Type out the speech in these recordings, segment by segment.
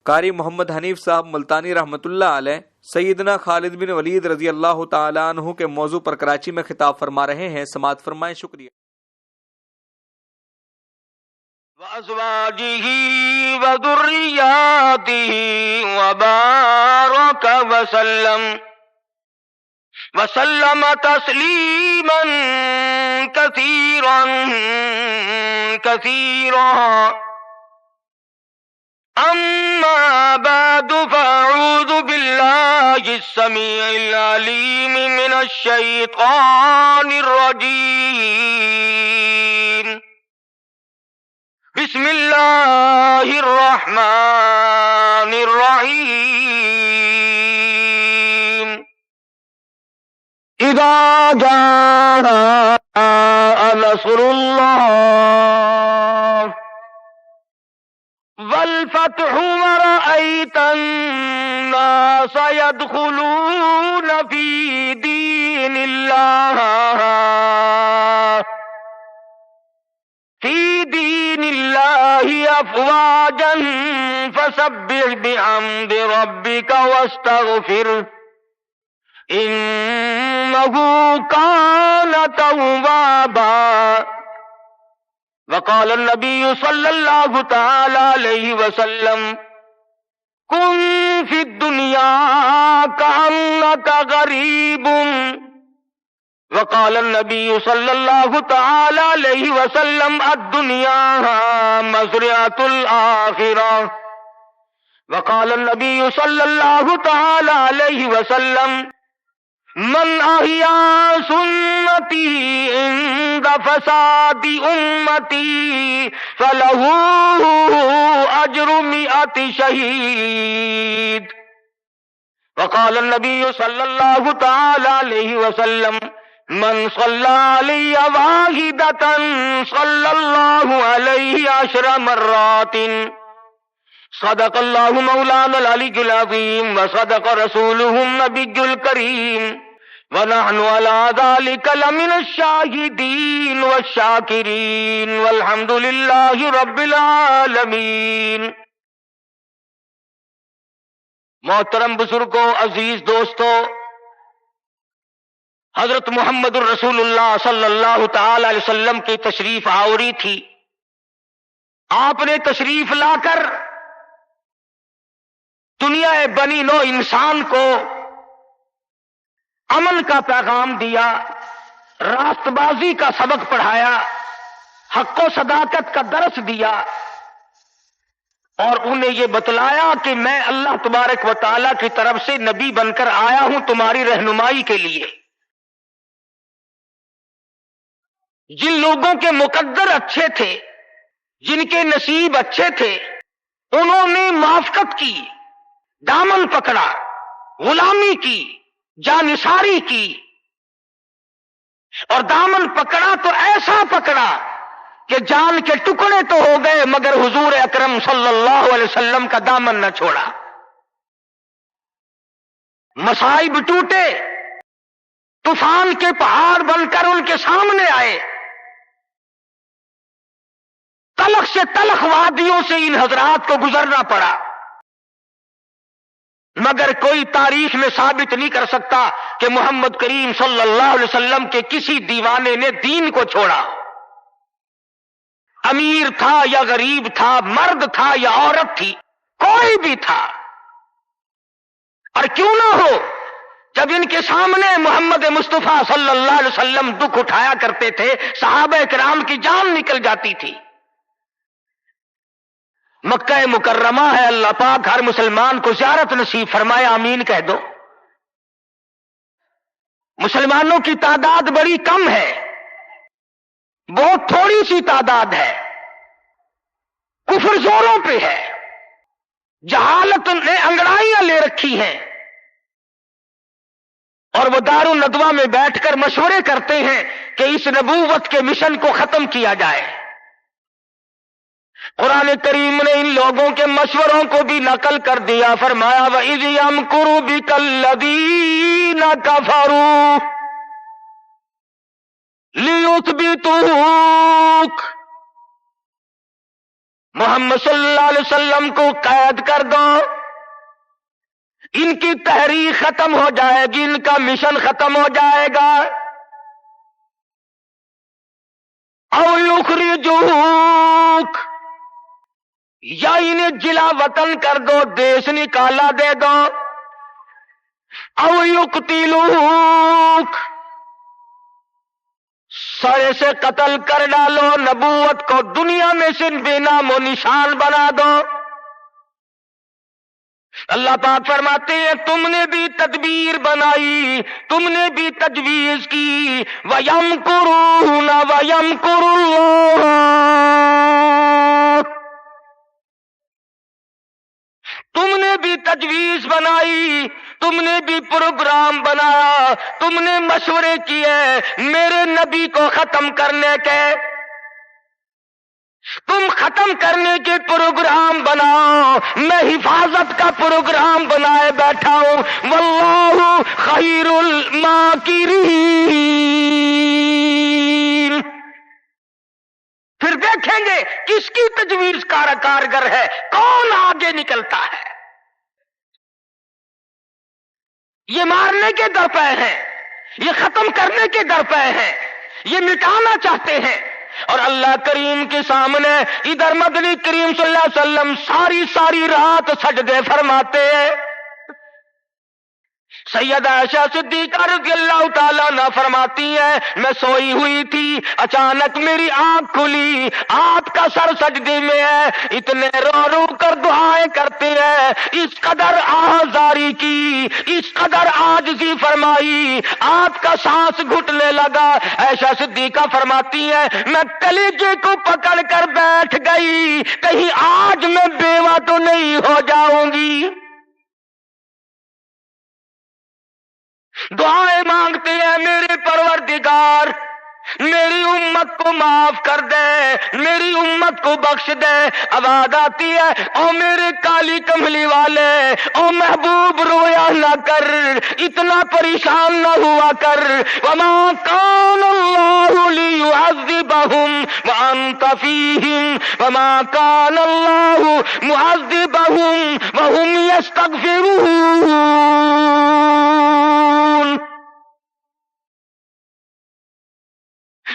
قاری محمد حنیف صاحب ملتانی رحمۃ اللہ علیہ سیدنا خالد بن ولید رضی اللہ تعالی عنہ کے موضوع پر کراچی میں خطاب فرما رہے ہیں، سماعت فرمائیں۔ شکریہ۔ وَأَزْوَاجِهِ وَذُرِّيَّاتِهِ وَبَارَكَ وَسَلَّمَ تَسْلِيمًا كَثِيرًا أما بعد فأعوذ بالله السميع العليم من الشيطان الرجيم بسم الله الرحمن الرحيم إذا جاء نصر الله والفتح ورأيت الناس يدخلون في دين الله أفواجا فسبح بحمد ربك واستغفره إنه كان توابا وقال النبي صلى الله تعالى عليه وسلم كن في الدنيا كأنك غريب وقال النبي صلى الله تعالى عليه وسلم الدنيا مزرعة الآخرة وقال النبي صلى الله تعالى عليه وسلم من أحيا سنتي عند فساد أمتي فله أجر 100 شهيد وقال النبي صلى الله تعالى عليه وسلم من صلى علي واحدة صلى الله عليه 10 مرات صدق الله مولانا العلي العظيم وصدق رسوله النبي الكريم ونحن على ذلك لمن الشاهدين والشاكرين والحمد لله رب العالمين۔ محترم بزرگوں، عزیز دوستوں، حضرت محمد الرسول اللہ صلی اللہ تعالی علیہ وسلم کی تشریف آوری تھی۔ آپ نے تشریف لا کر دنیا بنی نو انسان کو امن کا پیغام دیا، راست بازی کا سبق پڑھایا، حق و صداقت کا درس دیا، اور انہیں یہ بتلایا کہ میں اللہ تبارک و تعالی کی طرف سے نبی بن کر آیا ہوں تمہاری رہنمائی کے لیے۔ جن لوگوں کے مقدر اچھے تھے، جن کے نصیب اچھے تھے، انہوں نے موافقت کی، دامن پکڑا، غلامی کی، جانثاری کی، اور دامن پکڑا تو ایسا پکڑا کہ جان کے ٹکڑے تو ہو گئے مگر حضور اکرم صلی اللہ علیہ وسلم کا دامن نہ چھوڑا۔ مصائب ٹوٹے، طوفان کے پہاڑ بن کر ان کے سامنے آئے، تلخ سے تلخ وادیوں سے ان حضرات کو گزرنا پڑا، مگر کوئی تاریخ میں ثابت نہیں کر سکتا کہ محمد کریم صلی اللہ علیہ وسلم کے کسی دیوانے نے دین کو چھوڑا۔ امیر تھا یا غریب تھا، مرد تھا یا عورت تھی، کوئی بھی تھا، اور کیوں نہ ہو، جب ان کے سامنے محمد مصطفیٰ صلی اللہ علیہ وسلم دکھ اٹھایا کرتے تھے، صحابہ کرام کی جان نکل جاتی تھی۔ مکہ مکرمہ ہے، اللہ پاک ہر مسلمان کو زیارت نصیب فرمائے، آمین کہہ دو۔ مسلمانوں کی تعداد بڑی کم ہے، بہت تھوڑی سی تعداد ہے، کفر زوروں پہ ہے، جہالت نے انگڑائیاں لے رکھی ہیں، اور وہ دار الندوہ میں بیٹھ کر مشورے کرتے ہیں کہ اس نبوت کے مشن کو ختم کیا جائے۔ قرآن کریم نے ان لوگوں کے مشوروں کو بھی نقل کر دیا، فرمایا وَإِذْ يَمْكُرُ بِكَ الَّذِينَ كَفَرُوا لِيُثْبِتُوكَ محمد صلی اللہ علیہ وسلم کو قید کر دو، ان کی تحریک ختم ہو جائے گی، ان کا مشن ختم ہو جائے گا۔ او یخرجوک، یا انہیں جلا وطن کر دو، دیش نکالا دے دو۔ او یقتلوک، سرے سے قتل کر ڈالو، نبوت کو دنیا میں سے بے نام و نشان بنا دو۔ اللہ پاک فرماتے ہیں تم نے بھی تدبیر بنائی، تم نے بھی تجویز کی، وَيَمْكُرُونَ وَيَمْكُرُ اللَّهُ، تم نے بھی تجویز بنائی، تم نے بھی پروگرام بنایا، تم نے مشورے کیے میرے نبی کو ختم کرنے کے، تم ختم کرنے کے پروگرام بناؤ، میں حفاظت کا پروگرام بنائے بیٹھا ہوں۔ واللہ خیر الماکرین، پھر دیکھیں گے کس کی تجویز کارگر ہے، کون آگے نکلتا ہے۔ یہ مارنے کے درپے ہیں، یہ ختم کرنے کے درپے ہیں، یہ مٹانا چاہتے ہیں، اور اللہ کریم کے سامنے ادھر مدنی کریم صلی اللہ علیہ وسلم ساری رات سجدے فرماتے ہیں۔ سیدہ عائشہ صدیقہ رضی اللہ تعالیٰ عنہ فرماتی ہیں میں سوئی ہوئی تھی، اچانک میری آنکھ کھلی، آپ کا سر سجدے میں ہے، اتنے رو کر دعائیں کرتے ہیں، اس قدر آہذاری کی، اس قدر عاجزی فرمائی، آپ کا سانس گھٹنے لگا۔ عائشہ صدیقہ فرماتی ہیں میں کلیجے کو پکڑ کر بیٹھ گئی، کہیں آج میں بیوہ تو نہیں ہو جاؤں گی۔ دعائیں مانگتے ہیں میرے پروردگار میری امت کو معاف کر دے، میری امت کو بخش دے۔ آواز آتی ہے او میرے کالی کملی والے، او محبوب رویا نہ کر، اتنا پریشان نہ ہوا کر۔ وما کان اللہ لیعذبہم وانت فیہم، وما کان اللہ معذبہم وہم یستغفرون۔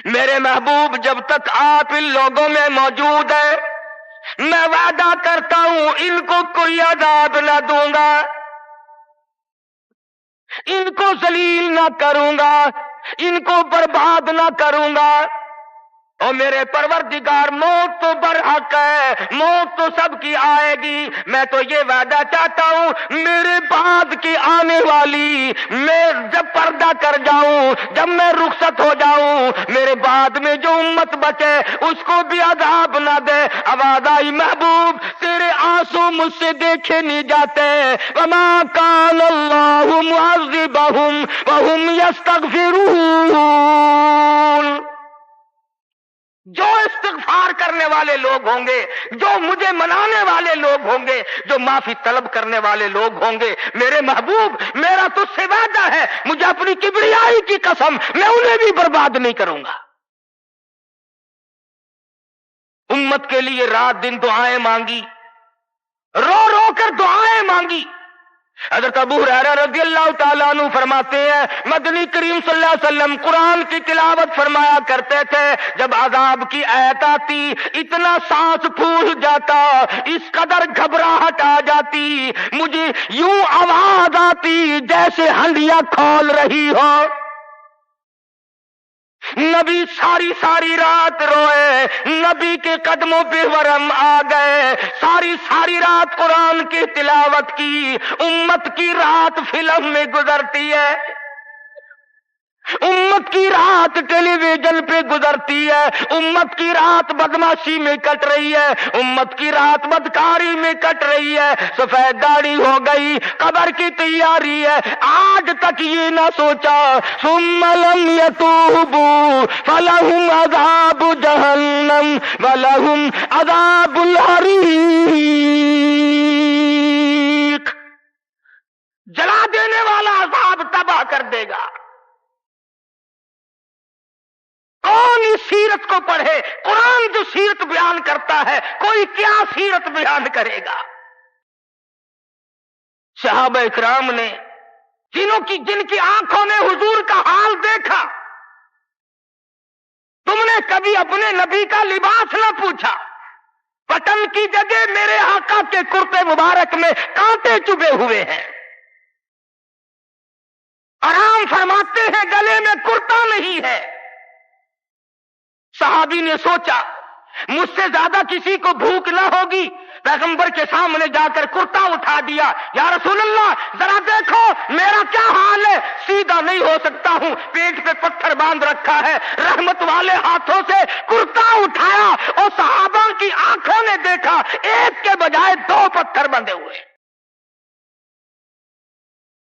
میرے محبوب جب تک آپ ان لوگوں میں موجود ہیں، میں وعدہ کرتا ہوں ان کو کوئی عذاب نہ دوں گا، ان کو ذلیل نہ کروں گا، ان کو برباد نہ کروں گا۔ اور میرے پروردگار موت تو برحق ہے، موت تو سب کی آئے گی، میں تو یہ وعدہ چاہتا ہوں میرے بعد کی آنے والی، میں جب پردہ کر جاؤں، جب میں رخصت ہو جاؤں، میرے بعد میں جو امت بچے اس کو بھی عذاب نہ دے۔ آواز آئی محبوب تیرے آنسو مجھ سے دیکھے نہیں جاتے۔ وما کان اللہ معذبہم وہم یستغفرون۔ جو استغفار کرنے والے لوگ ہوں گے، جو مجھے منانے والے لوگ ہوں گے، جو معافی طلب کرنے والے لوگ ہوں گے، میرے محبوب میرا تجھ سے وعدہ ہے، مجھے اپنی کبریائی کی قسم میں انہیں بھی برباد نہیں کروں گا۔ امت کے لیے رات دن دعائیں مانگی، رو رو کر دعائیں مانگی۔ حضرت ابو ہریرہ رضی اللہ تعالیٰ عنہ فرماتے ہیں مدنی کریم صلی اللہ علیہ وسلم قرآن کی تلاوت فرمایا کرتے تھے، جب عذاب کی آیت آتی اتنا سانس پھول جاتا، اس قدر گھبراہٹ آ جاتی، مجھے یوں آواز آتی جیسے ہنڈیاں کھول رہی ہو۔ نبی ساری رات روئے، نبی کے قدموں پہ ورم آ گئے، ساری رات قرآن کی تلاوت کی۔ امت کی رات فلم میں گزرتی ہے، امت کی رات ٹیلی ویژن پہ گزرتی ہے، امت کی رات بدماشی میں کٹ رہی ہے، امت کی رات بدکاری میں کٹ رہی ہے، سفید داڑھی ہو گئی، قبر کی تیاری ہے، آج تک یہ نہ سوچا ثم لم یتوبوا فلہم عذاب جہنم ولہم عذاب الحریق۔ جلا دینے والا عذاب تباہ کر دے گا۔ کون اس سیرت کو پڑھے، قرآن عموماً جو سیرت بیان کرتا ہے، کوئی کیا سیرت بیان کرے گا؟ صحابہ اکرام نے جن کی آنکھوں نے حضور کا حال دیکھا، تم نے کبھی اپنے نبی کا لباس نہ پوچھا، بٹن کی جگہ میرے آقا کے کرتے مبارک میں کانٹے چبھے ہوئے ہیں، آرام فرماتے ہیں گلے میں کرتا نہیں ہے۔ صحابی نے سوچا مجھ سے زیادہ کسی کو بھوک نہ ہوگی، پیغمبر کے سامنے جا کر کرتا اٹھا دیا، یا رسول اللہ ذرا دیکھو میرا کیا حال ہے، سیدھا نہیں ہو سکتا ہوں، پیٹ پہ پتھر باندھ رکھا ہے۔ رحمت والے ہاتھوں سے کرتا اٹھایا اور صحابہ کی آنکھوں نے دیکھا ایک کے بجائے 2 پتھر بندھے ہوئے۔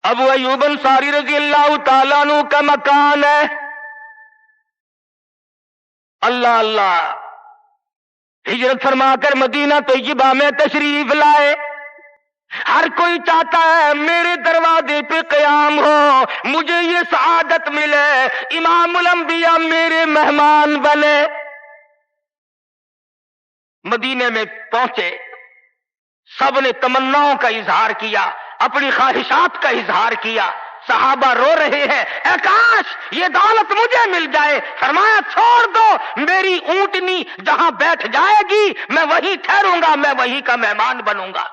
ابو ایوب انصاری رضی اللہ تعالیٰ عنہ کا مکان ہے، اللہ اللہ، ہجرت فرما کر مدینہ طیبہ میں تشریف لائے۔ ہر کوئی چاہتا ہے میرے دروازے پہ قیام ہو، مجھے یہ سعادت ملے، امام الانبیاء میرے مہمان بنے۔ مدینے میں پہنچے، سب نے تمناؤں کا اظہار کیا، اپنی خواہشات کا اظہار کیا۔ صحابہ رو رہے ہیں، اے کاش یہ دولت مجھے مل جائے۔ فرمایا چھوڑ دو، میری اونٹنی جہاں بیٹھ جائے گی میں وہیں ٹھہروں گا، میں وہیں کا مہمان بنوں گا۔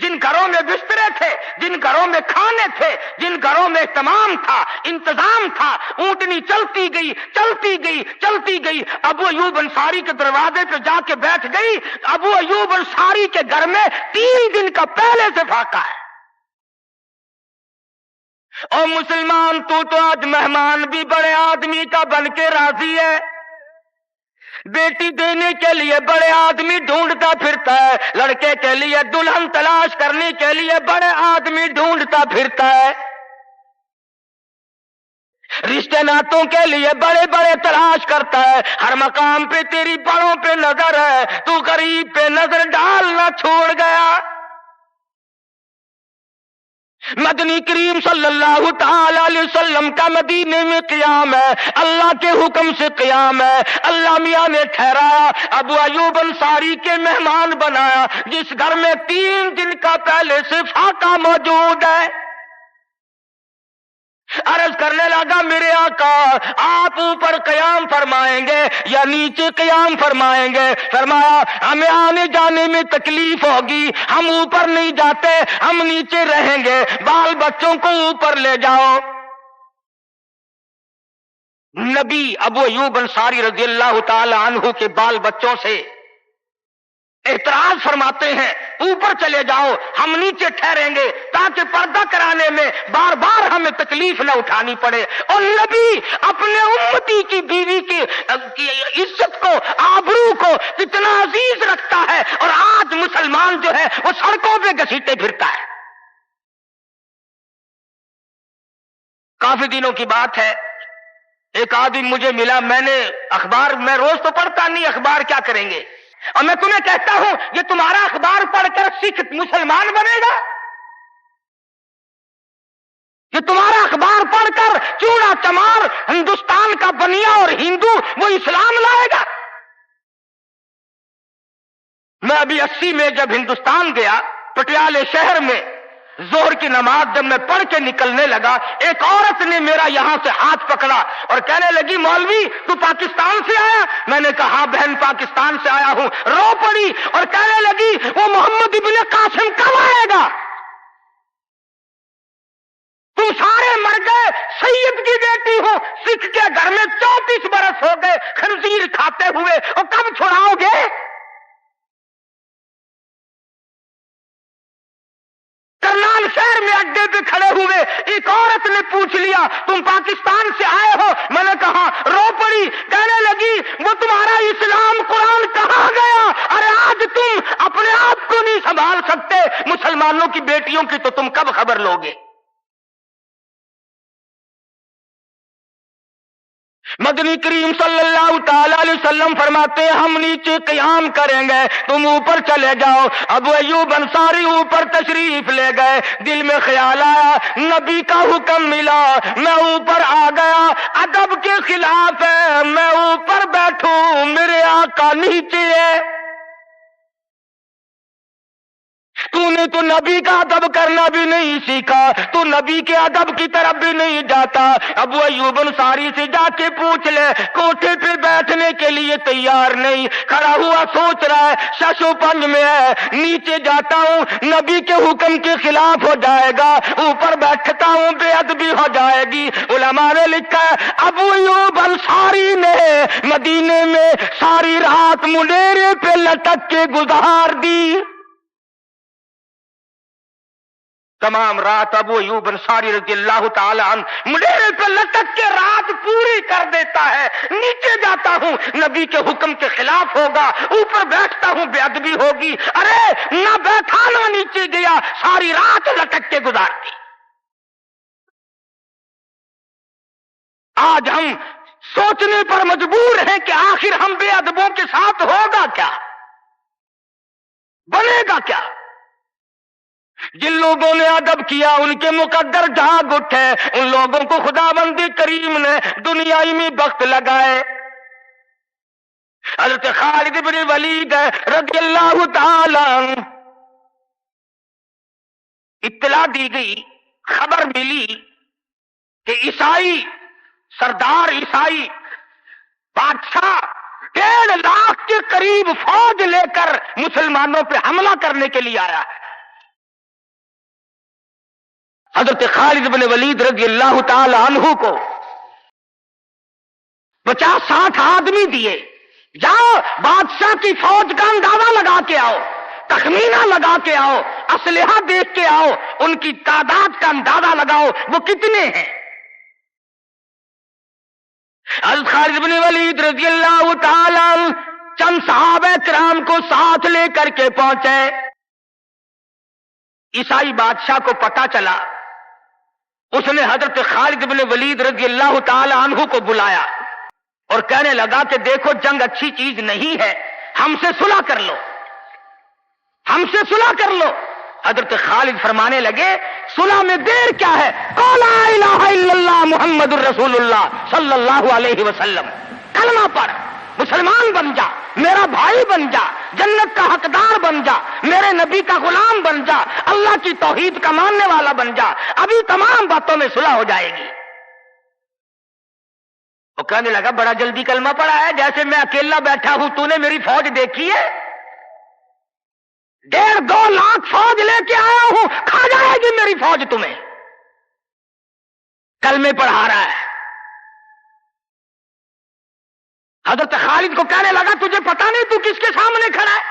جن گھروں میں بسترے تھے، جن گھروں میں کھانے تھے، جن گھروں میں اہتمام تھا، انتظام تھا، اونٹنی چلتی گئی چلتی گئی چلتی گئی، ابو ایوب انصاری کے دروازے پہ جا کے بیٹھ گئی۔ ابو ایوب انصاری کے گھر میں 3 دن کا پہلے سے فاقہ ہے۔ اور مسلمان تو آج مہمان بھی بڑے آدمی کا بن کے راضی ہے، بیٹی دینے کے لیے بڑے آدمی ڈھونڈتا پھرتا ہے، لڑکے کے لیے دلہن تلاش کرنے کے لیے بڑے آدمی ڈھونڈتا پھرتا ہے، رشتے ناتوں کے لیے بڑے بڑے تلاش کرتا ہے۔ ہر مقام پہ تیری بڑوں پہ نظر ہے، تو غریب پہ نظر ڈالنا چھوڑ گیا۔ مدنی کریم صلی اللہ تعالی علیہ وسلم کا مدینے میں قیام ہے، اللہ کے حکم سے قیام ہے۔ اللہ میاں نے ٹھہرایا، ابو ایوب انصاری کے مہمان بنایا، جس گھر میں 3 دن کا پہلے سے فاقہ موجود ہے۔ عرض کرنے لگا میرے آقا آپ اوپر قیام فرمائیں گے یا نیچے قیام فرمائیں گے؟ فرمایا ہمیں آنے جانے میں تکلیف ہوگی، ہم اوپر نہیں جاتے، ہم نیچے رہیں گے، بال بچوں کو اوپر لے جاؤ۔ نبی ابو ایوب انصاری رضی اللہ تعالی عنہ کے بال بچوں سے اعتراض فرماتے ہیں اوپر چلے جاؤ، ہم نیچے ٹھہریں گے تاکہ پردہ کرانے میں بار بار ہمیں تکلیف نہ اٹھانی پڑے۔ اور نبی اپنے امتی کی بیوی کی عزت کو، آبرو کو کتنا عزیز رکھتا ہے، اور آج مسلمان جو ہے وہ سڑکوں پہ گھسیٹے پھرتا ہے۔ کافی دنوں کی بات ہے، ایک آدمی مجھے ملا، میں نے اخبار، میں روز تو پڑھتا نہیں، اخبار کیا کریں گے، اور میں تمہیں کہتا ہوں یہ تمہارا اخبار پڑھ کر سکھ مسلمان بنے گا؟ یہ تمہارا اخبار پڑھ کر چوڑا چمار ہندوستان کا بنیا اور ہندو وہ اسلام لائے گا؟ میں ابھی 80 میں جب ہندوستان گیا، پٹیالے شہر میں ظہر کی نماز جب میں پڑھ کے نکلنے لگا، ایک عورت نے میرا یہاں سے ہاتھ پکڑا اور کہنے لگی مولوی تو پاکستان سے آیا؟ میں نے کہا ہاں بہن پاکستان سے آیا ہوں۔ رو پڑی اور کہنے لگی وہ محمد ابن قاسم کب آئے گا؟ تم سارے مر گئے، سید کی بیٹی ہو، سکھ کے گھر میں 34 برس ہو گئے خنزیر کھاتے ہوئے، اور کب چھڑاؤ گے؟ کرنال شہر میں اڈے پہ کھڑے ہوئے ایک عورت نے پوچھ لیا تم پاکستان سے آئے ہو؟ میں نے کہا، رو پڑی، کہنے لگی وہ تمہارا اسلام قرآن کہاں گیا؟ ارے آج تم اپنے آپ کو نہیں سنبھال سکتے، مسلمانوں کی بیٹیوں کی تو تم کب خبر لوگے؟ مدنی کریم صلی اللہ تعالی علیہ وسلم فرماتے ہیں ہم نیچے قیام کریں گے تم اوپر چلے جاؤ. ابو ایوب انصاری اوپر تشریف لے گئے. دل میں خیال آیا نبی کا حکم ملا, میں اوپر آ گیا. ادب کے خلاف ہے میں اوپر بیٹھوں, میرے آقا نیچے ہے. تو نے تو نبی کا ادب کرنا بھی نہیں سیکھا, تو نبی کے ادب کی طرف بھی نہیں جاتا. ابو ایوب انصاری سے جا کے پوچھ لے, کوٹھے پہ بیٹھنے کے لیے تیار نہیں, کھڑا ہوا سوچ رہا ہے ششو پنج میں ہے, نیچے جاتا ہوں نبی کے حکم کے خلاف ہو جائے گا, اوپر بیٹھتا ہوں بے ادبی ہو جائے گی. علماء نے لکھا ہے ابو ایوب انصاری نے مدینے میں ساری رات منیرے پہ لٹک کے گزار دی. تمام رات ابو ایوب انصاری رضی اللہ تعالی عنہ منیرے پہ لٹک کے رات پوری کر دیتا ہے. نیچے جاتا ہوں نبی کے حکم کے خلاف ہوگا, اوپر بیٹھتا ہوں بے ادبی ہوگی. ارے نہ بیٹھا نہ نیچے گیا, ساری رات لٹک کے گزار دی. آج ہم سوچنے پر مجبور ہیں کہ آخر ہم بے ادبوں کے ساتھ ہوگا کیا, بنے گا کیا. جن لوگوں نے ادب کیا ان کے مقدر جاگ اٹھے, ان لوگوں کو خداوند کریم نے دنیائی میں بخت لگائے. حضرت خالد بن ولید رضی اللہ تعالی عنہ, اطلاع دی گئی, خبر ملی کہ عیسائی سردار عیسائی بادشاہ 1.5 لاکھ کے قریب فوج لے کر مسلمانوں پہ حملہ کرنے کے لیے آیا ہے. حضرت خالد بن ولید رضی اللہ تعالی عنہ کو 50-60 آدمی دیے, جاؤ بادشاہ کی فوج کا اندازہ لگا کے آؤ, تخمینہ لگا کے آؤ, اسلحہ دیکھ کے آؤ, ان کی تعداد کا اندازہ لگاؤ وہ کتنے ہیں. حضرت خالد بن ولید رضی اللہ تعالی عنہ چند صحابہ کرام کو ساتھ لے کر کے پہنچے. عیسائی بادشاہ کو پتہ چلا, اس نے حضرت خالد بن ولید رضی اللہ تعالی عنہ کو بلایا اور کہنے لگا کہ دیکھو جنگ اچھی چیز نہیں ہے, ہم سے صلح کر لو, ہم سے صلح کر لو. حضرت خالد فرمانے لگے صلح میں دیر کیا ہے, قول لا الہ الا اللہ محمد الرسول اللہ صلی اللہ علیہ وسلم, کلمہ پڑھ, مسلمان بن جا, میرا بھائی بن جا, جنت کا حقدار بن جا, میرے نبی کا غلام بن جا, اللہ کی توحید کا ماننے والا بن جا, ابھی تمام باتوں میں صلح ہو جائے گی. وہ کہنے لگا بڑا جلدی کلمہ پڑھا ہے, جیسے میں اکیلا بیٹھا ہوں, تو نے میری فوج دیکھی ہے, 1.5-2 لاکھ فوج لے کے آیا ہوں, کھا جائے گی میری فوج تمہیں. کلمے پڑھا رہا ہے. حضرت خالد کو کہنے لگا تجھے پتا نہیں تو کس کے سامنے کھڑا ہے؟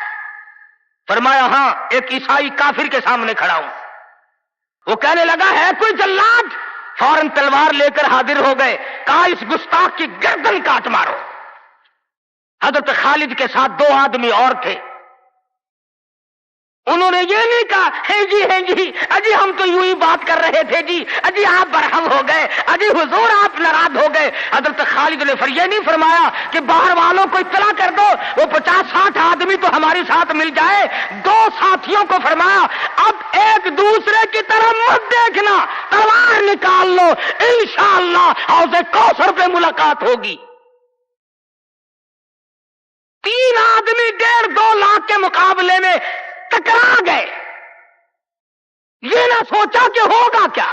فرمایا ہاں ایک عیسائی کافر کے سامنے کھڑا ہوں. وہ کہنے لگا ہے کوئی جلاد؟ فوراً تلوار لے کر حاضر ہو گئے, کہا اس گستاخ کی گردن کاٹ مارو. حضرت خالد کے ساتھ 2 آدمی اور تھے, انہوں نے یہ نہیں کہا ہے جی اجی ہم تو یوں ہی بات کر رہے تھے جی, اجی آپ برہم ہو گئے, اجی حضور آپ ناراض ہو گئے. حضرت خالد نے یہ نہیں فرمایا کہ باہر والوں کو اطلاع کر دو, وہ 50-60 آدمی تو ہمارے ساتھ مل جائے. 2 ساتھیوں کو فرمایا اب ایک دوسرے کی طرف مت دیکھنا, تلوار نکال لو, انشاءاللہ حوض کوثر پہ ملاقات ہوگی. 3 آدمی 1.5-2 لاکھ کے مقابلے میں ٹکرا گئے, یہ نہ سوچا کہ ہوگا کیا.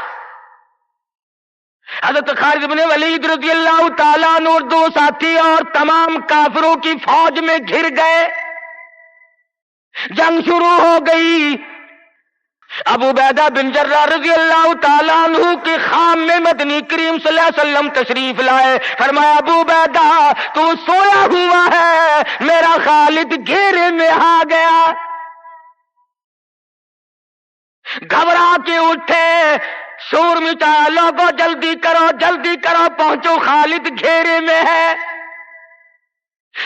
حضرت خالد بن ولید رضی اللہ تعالیٰ عنہ اور 2 ساتھی اور تمام کافروں کی فوج میں گھر گئے. جنگ شروع ہو گئی. ابو عبیدہ بن جراح رضی اللہ تعالیٰ عنہ کے خام میں مدنی کریم صلی اللہ علیہ وسلم تشریف لائے. فرمایا ابو عبیدہ تو سویا ہوا ہے, میرا خالد گھیرے میں آ گیا. گھبرا کے اٹھے, شور مچایا, لوگوں جلدی کرو پہنچو, خالد گھیرے میں ہے.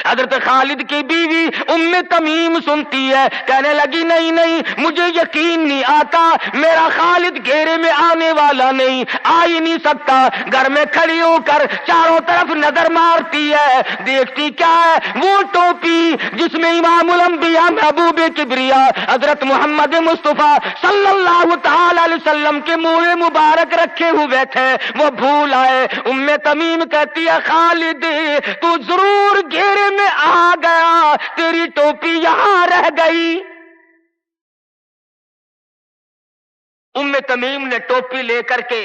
حضرت خالد کی بیوی ام تمیم سنتی ہے، کہنے لگی نہیں نہیں، مجھے یقین نہیں آتا، میرا خالد گھیرے میں آنے والا نہیں، آ ہی نہیں سکتا۔ گھر میں کھڑی ہو کر چاروں طرف نظر مارتی ہے، دیکھتی کیا ہے؟ وہ ٹوپی جس میں امام الانبیاء محبوب کبریا حضرت محمد مصطفیٰ صلی اللہ تعالی علیہ وسلم کے منہ مبارک رکھے ہوئے تھے، وہ بھول آئے۔ ام تمیم کہتی ہے خالد تو ضرور گھیرے میں آ گیا، تیری ٹوپی یہاں رہ گئی۔ ام تمیم نے ٹوپی لے کر کے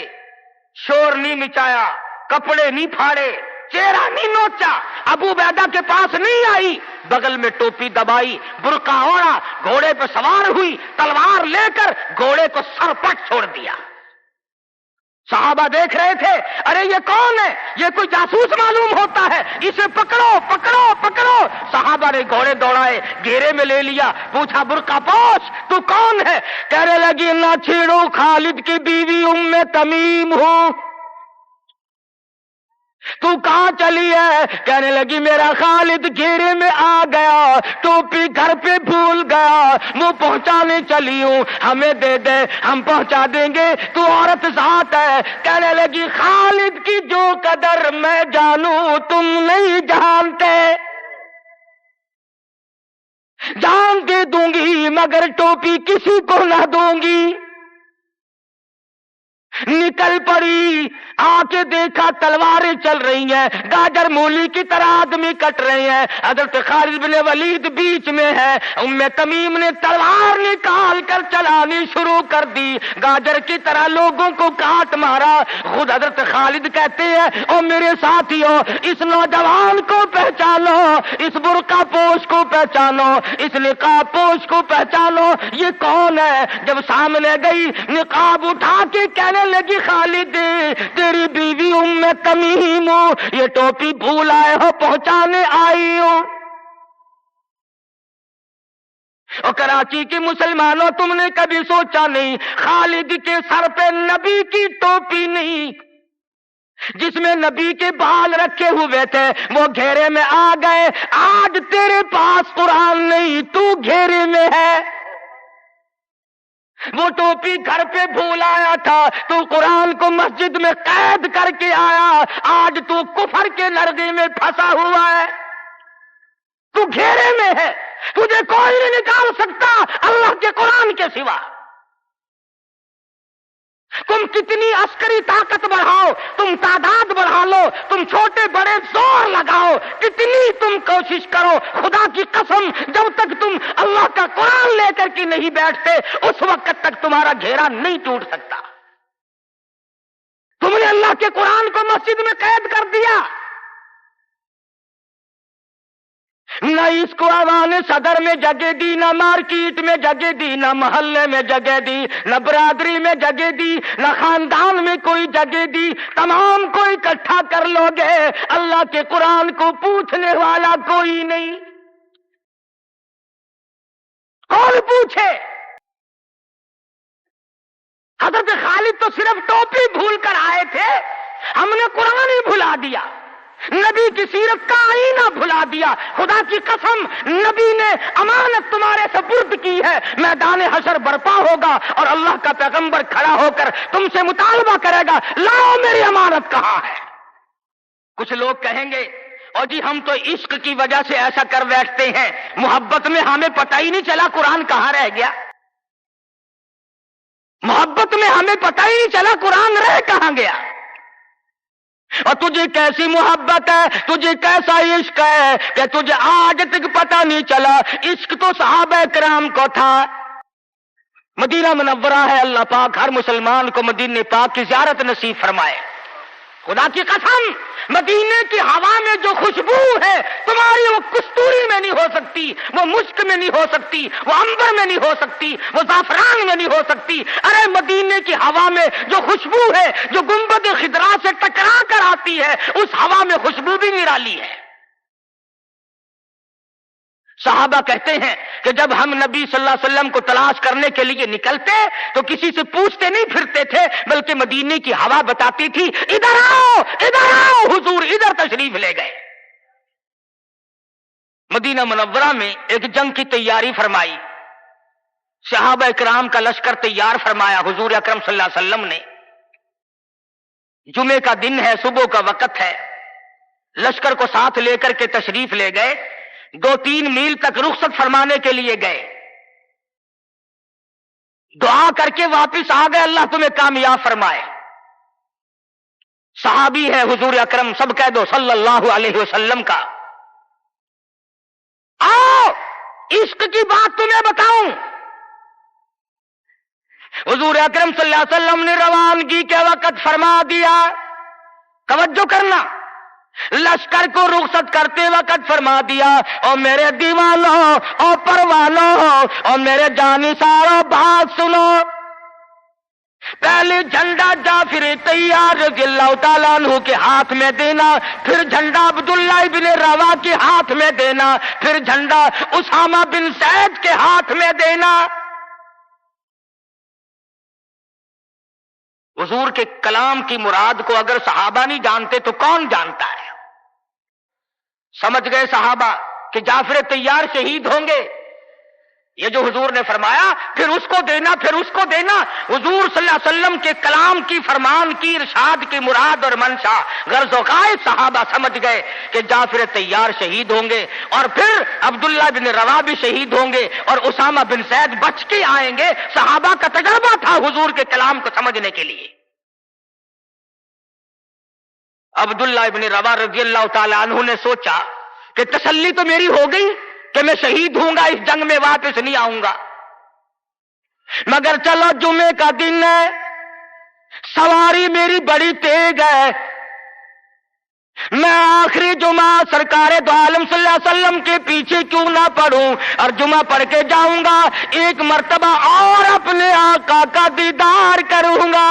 شور نہیں مچایا، کپڑے نہیں پھاڑے، چہرہ نہیں نوچا، ابو عبیدہ کے پاس نہیں آئی، بغل میں ٹوپی دبائی، برقع اوڑھا، گھوڑے پہ سوار ہوئی، تلوار لے کر گھوڑے کو سر پٹ چھوڑ دیا۔ صحابہ دیکھ رہے تھے، ارے یہ کون ہے؟ یہ کوئی جاسوس معلوم ہوتا ہے، اسے پکڑو پکڑو پکڑو۔ صحابہ نے گھوڑے دوڑائے، گھیرے میں لے لیا، پوچھا برقع پوش تو کون ہے؟ کہنے لگی نہ چھیڑو، خالد کی بیوی ام تمیم ہوں۔ تو کہاں چلی ہے؟ کہنے لگی میرا خالد گھیرے میں آ گیا، ٹوپی گھر پہ بھول گیا، وہ پہنچانے چلی ہوں، ہمیں دے دے ہم پہنچا دیں گے، تو عورت ذات ہے۔ کہنے لگی خالد کی جو قدر میں جانوں تم نہیں جانتے، جان دے دوں گی مگر ٹوپی کسی کو نہ دوں گی۔ نکل پڑی، آ کے دیکھا تلواریں چل رہی ہیں، گاجر مولی کی طرح آدمی کٹ رہے ہیں، حضرت خالد بن ولید بیچ میں ہے۔ ام تمیم نے تلوار نکال کر چلانی شروع کر دی، گاجر کی طرح لوگوں کو کاٹ مارا۔ خود حضرت خالد کہتے ہیں او میرے ساتھیوں، اس نوجوان کو پہچانو، اس برقع پوش کو پہچانو، اس نقاب پوش کو پہچانو، یہ کون ہے؟ جب سامنے گئی، نقاب اٹھا کے کہنے لگی خالد تیری بیوی ام تمیم ہوں، یہ ٹوپی بھول آئے ہو، پہنچانے آئی ہوں۔ اور کراچی کے مسلمانوں، تم نے کبھی سوچا نہیں خالد کے سر پہ نبی کی ٹوپی نہیں، جس میں نبی کے بال رکھے ہوئے تھے، وہ گھیرے میں آ گئے۔ آج تیرے پاس قرآن نہیں، تو گھیرے میں ہے۔ وہ ٹوپی گھر پہ بھول آیا تھا، تو قرآن کو مسجد میں قید کر کے آیا، آج تو کفر کے نرغے میں پھنسا ہوا ہے، تو گھیرے میں ہے، تجھے کوئی نہیں نکال سکتا اللہ کے قرآن کے سوا۔ تم کتنی عسکری طاقت بڑھاؤ، تم تعداد بڑھا لو، تم چھوٹے بڑے زور لگاؤ، کتنی تم کوشش کرو، خدا کی قسم جب تک تم اللہ کا قرآن لے کر کے نہیں بیٹھتے اس وقت تک تمہارا گھیرا نہیں ٹوٹ سکتا۔ تم نے اللہ کے قرآن کو مسجد میں قید کر دیا، نہ اس کو ایوان صدر میں جگہ دی، نہ مارکیٹ میں جگہ دی، نہ محلے میں جگہ دی، نہ برادری میں جگہ دی، نہ خاندان میں کوئی جگہ دی، تمام کو اکٹھا کر لو گے، اللہ کے قرآن کو پوچھنے والا کوئی نہیں۔ کون پوچھے؟ حضرت خالد تو صرف ٹوپی بھول کر آئے تھے، ہم نے قرآن ہی بھلا دیا، نبی کی سیرت کا آئینہ بھلا دیا۔ خدا کی قسم نبی نے امانت تمہارے سپرد کی ہے، میدان حشر برپا ہوگا اور اللہ کا پیغمبر کھڑا ہو کر تم سے مطالبہ کرے گا، لاؤ میری امانت کہاں ہے؟ کچھ لوگ کہیں گے اور جی ہم تو عشق کی وجہ سے ایسا کر بیٹھتے ہیں، محبت میں ہمیں پتہ ہی نہیں چلا قرآن کہاں رہ گیا، محبت میں ہمیں پتہ ہی نہیں چلا قرآن رہ کہاں گیا۔ اور تجھے کیسی محبت ہے، تجھے کیسا عشق ہے کہ تجھے آج تک پتہ نہیں چلا؟ عشق تو صحابہ کرام کو تھا۔ مدینہ منورہ ہے، اللہ پاک ہر مسلمان کو مدینہ پاک کی زیارت نصیب فرمائے۔ خدا کی قسم مدینے کی ہوا میں جو خوشبو ہے تمہاری، وہ کستوری میں نہیں ہو سکتی، وہ مشک میں نہیں ہو سکتی، وہ عنبر میں نہیں ہو سکتی، وہ زعفران میں نہیں ہو سکتی۔ ارے مدینے کی ہوا میں جو خوشبو ہے، جو گنبد خضرا سے ٹکرا کر آتی ہے، اس ہوا میں خوشبو بھی نرالی ہے۔ صحابہ کہتے ہیں کہ جب ہم نبی صلی اللہ علیہ وسلم کو تلاش کرنے کے لیے نکلتے تو کسی سے پوچھتے نہیں پھرتے تھے، بلکہ مدینے کی ہوا بتاتی تھی ادھر آؤ ادھر آؤ، حضور ادھر تشریف لے گئے۔ مدینہ منورہ میں ایک جنگ کی تیاری فرمائی، صحابہ اکرام کا لشکر تیار فرمایا حضور اکرم صلی اللہ علیہ وسلم نے۔ جمعے کا دن ہے، صبح کا وقت ہے، لشکر کو ساتھ لے کر کے تشریف لے گئے، 2-3 میل تک رخصت فرمانے کے لیے گئے، دعا کر کے واپس آ گئے، اللہ تمہیں کامیاب فرمائے۔ صحابی ہے حضور اکرم، سب کہہ دو صلی اللہ علیہ وسلم کا۔ آؤ عشق کی بات تمہیں بتاؤں، حضور اکرم صلی اللہ علیہ وسلم نے روانگی کے وقت فرما دیا، توجہ کرنا، لشکر کو رخصت کرتے وقت فرما دیا، اور میرے دیوانوں اور پروانوں اور میرے جانثاروں بات سنو، پہلے جھنڈا جعفر طیار رضی اللہ تعالیٰ عنہ کے ہاتھ میں دینا، پھر جھنڈا عبداللہ بن روا کے ہاتھ میں دینا، پھر جھنڈا اسامہ بن زید کے ہاتھ میں دینا۔ حضور کے کلام کی مراد کو اگر صحابہ نہیں جانتے تو کون جانتا ہے؟ سمجھ گئے صحابہ کہ جعفر طیار شہید ہوں گے، یہ جو حضور نے فرمایا پھر اس کو دینا، پھر اس کو دینا، حضور صلی اللہ علیہ وسلم کے کلام کی، فرمان کی، ارشاد کی مراد اور منشا غرض و غائب صحابہ سمجھ گئے کہ جعفر طیار شہید ہوں گے، اور پھر عبداللہ بن روا بھی شہید ہوں گے، اور اسامہ بن زید بچ کے آئیں گے۔ صحابہ کا تجربہ تھا حضور کے کلام کو سمجھنے کے لیے۔ عبداللہ بن روا رضی اللہ تعالی عنہ نے سوچا کہ تسلی تو میری ہو گئی کہ میں شہید ہوں گا، اس جنگ میں واپس نہیں آؤں گا، مگر چلو جمعے کا دن ہے، سواری میری بڑی تیز ہے، میں آخری جمعہ سرکار دو عالم صلی اللہ علیہ وسلم کے پیچھے کیوں نہ پڑھوں، اور جمعہ پڑھ کے جاؤں گا، ایک مرتبہ اور اپنے آقا کا دیدار کروں گا۔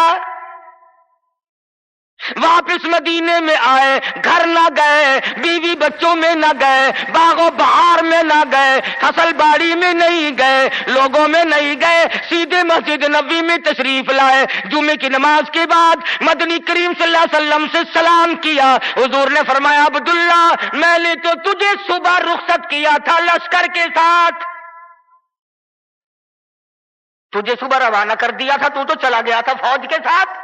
واپس مدینے میں آئے، گھر نہ گئے، بیوی بچوں میں نہ گئے، باغ و بہار میں نہ گئے، فصل باڑی میں نہیں گئے، لوگوں میں نہیں گئے، سیدھے مسجد نبوی میں تشریف لائے۔ جمعے کی نماز کے بعد مدنی کریم صلی اللہ علیہ وسلم سے سلام کیا۔ حضور نے فرمایا عبداللہ میں نے تو تجھے صبح رخصت کیا تھا لشکر کے ساتھ، تجھے صبح روانہ کر دیا تھا، تو چلا گیا تھا فوج کے ساتھ۔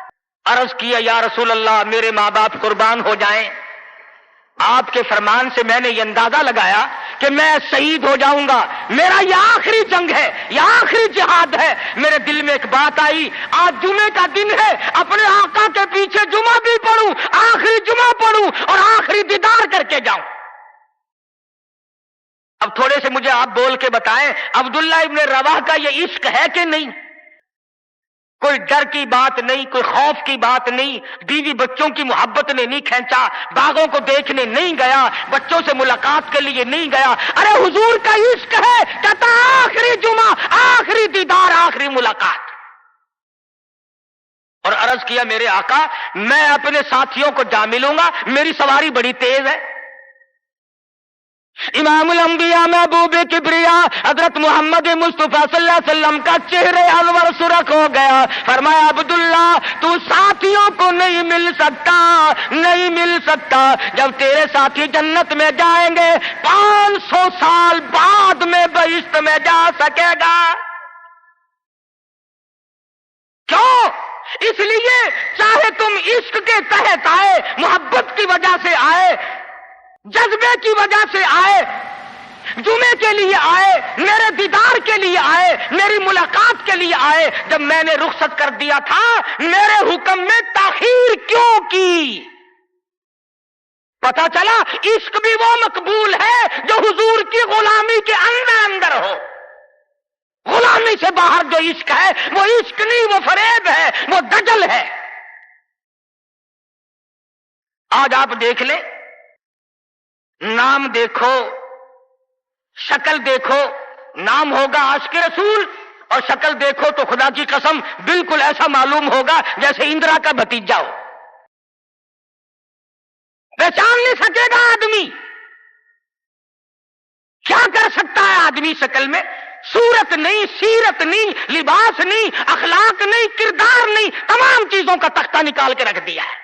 عرض کیا یا رسول اللہ میرے ماں باپ قربان ہو جائیں، آپ کے فرمان سے میں نے یہ اندازہ لگایا کہ میں شہید ہو جاؤں گا، میرا یہ آخری جنگ ہے، یہ آخری جہاد ہے۔ میرے دل میں ایک بات آئی، آج جمعے کا دن ہے، اپنے آقا کے پیچھے جمعہ بھی پڑھوں، آخری جمعہ پڑھوں اور آخری دیدار کر کے جاؤں۔ اب تھوڑے سے مجھے آپ بول کے بتائیں عبداللہ ابن رواح کا یہ عشق ہے کہ نہیں؟ کوئی ڈر کی بات نہیں، کوئی خوف کی بات نہیں، بیوی بچوں کی محبت نے نہیں کھینچا، باغوں کو دیکھنے نہیں گیا، بچوں سے ملاقات کے لیے نہیں گیا، ارے حضور کا عشق ہے، کہتا آخری جمعہ، آخری دیدار، آخری ملاقات۔ اور عرض کیا میرے آقا میں اپنے ساتھیوں کو جا ملوں گا، میری سواری بڑی تیز ہے۔ امام الانبیاء محبوب کبریا حضرت محمد مصطفیٰ صلی اللہ علیہ وسلم کا چہرے انور سرخ ہو گیا، فرمایا عبداللہ تو ساتھیوں کو نہیں مل سکتا، نہیں مل سکتا، جب تیرے ساتھی جنت میں جائیں گے 500 سال بعد میں بہشت میں جا سکے گا۔ کیوں؟ اس لیے چاہے تم عشق کے تحت آئے، محبت کی وجہ سے آئے، جذبے کی وجہ سے آئے، جمعے کے لیے آئے، میرے دیدار کے لیے آئے، میری ملاقات کے لیے آئے، جب میں نے رخصت کر دیا تھا میرے حکم میں تاخیر کیوں کی؟ پتہ چلا عشق بھی وہ مقبول ہے جو حضور کی غلامی کے اندر ہو۔ غلامی سے باہر جو عشق ہے وہ عشق نہیں، وہ فریب ہے، وہ دجل ہے۔ آج آپ دیکھ لیں، نام دیکھو، شکل دیکھو، نام ہوگا عاشق رسول اور شکل دیکھو تو خدا کی قسم بالکل ایسا معلوم ہوگا جیسے اندرا کا بھتیجا ہو، پہچان نہیں سکے گا آدمی۔ کیا کر سکتا ہے آدمی شکل میں؟ صورت نہیں، سیرت نہیں، لباس نہیں، اخلاق نہیں، کردار نہیں، تمام چیزوں کا تختہ نکال کے رکھ دیا ہے۔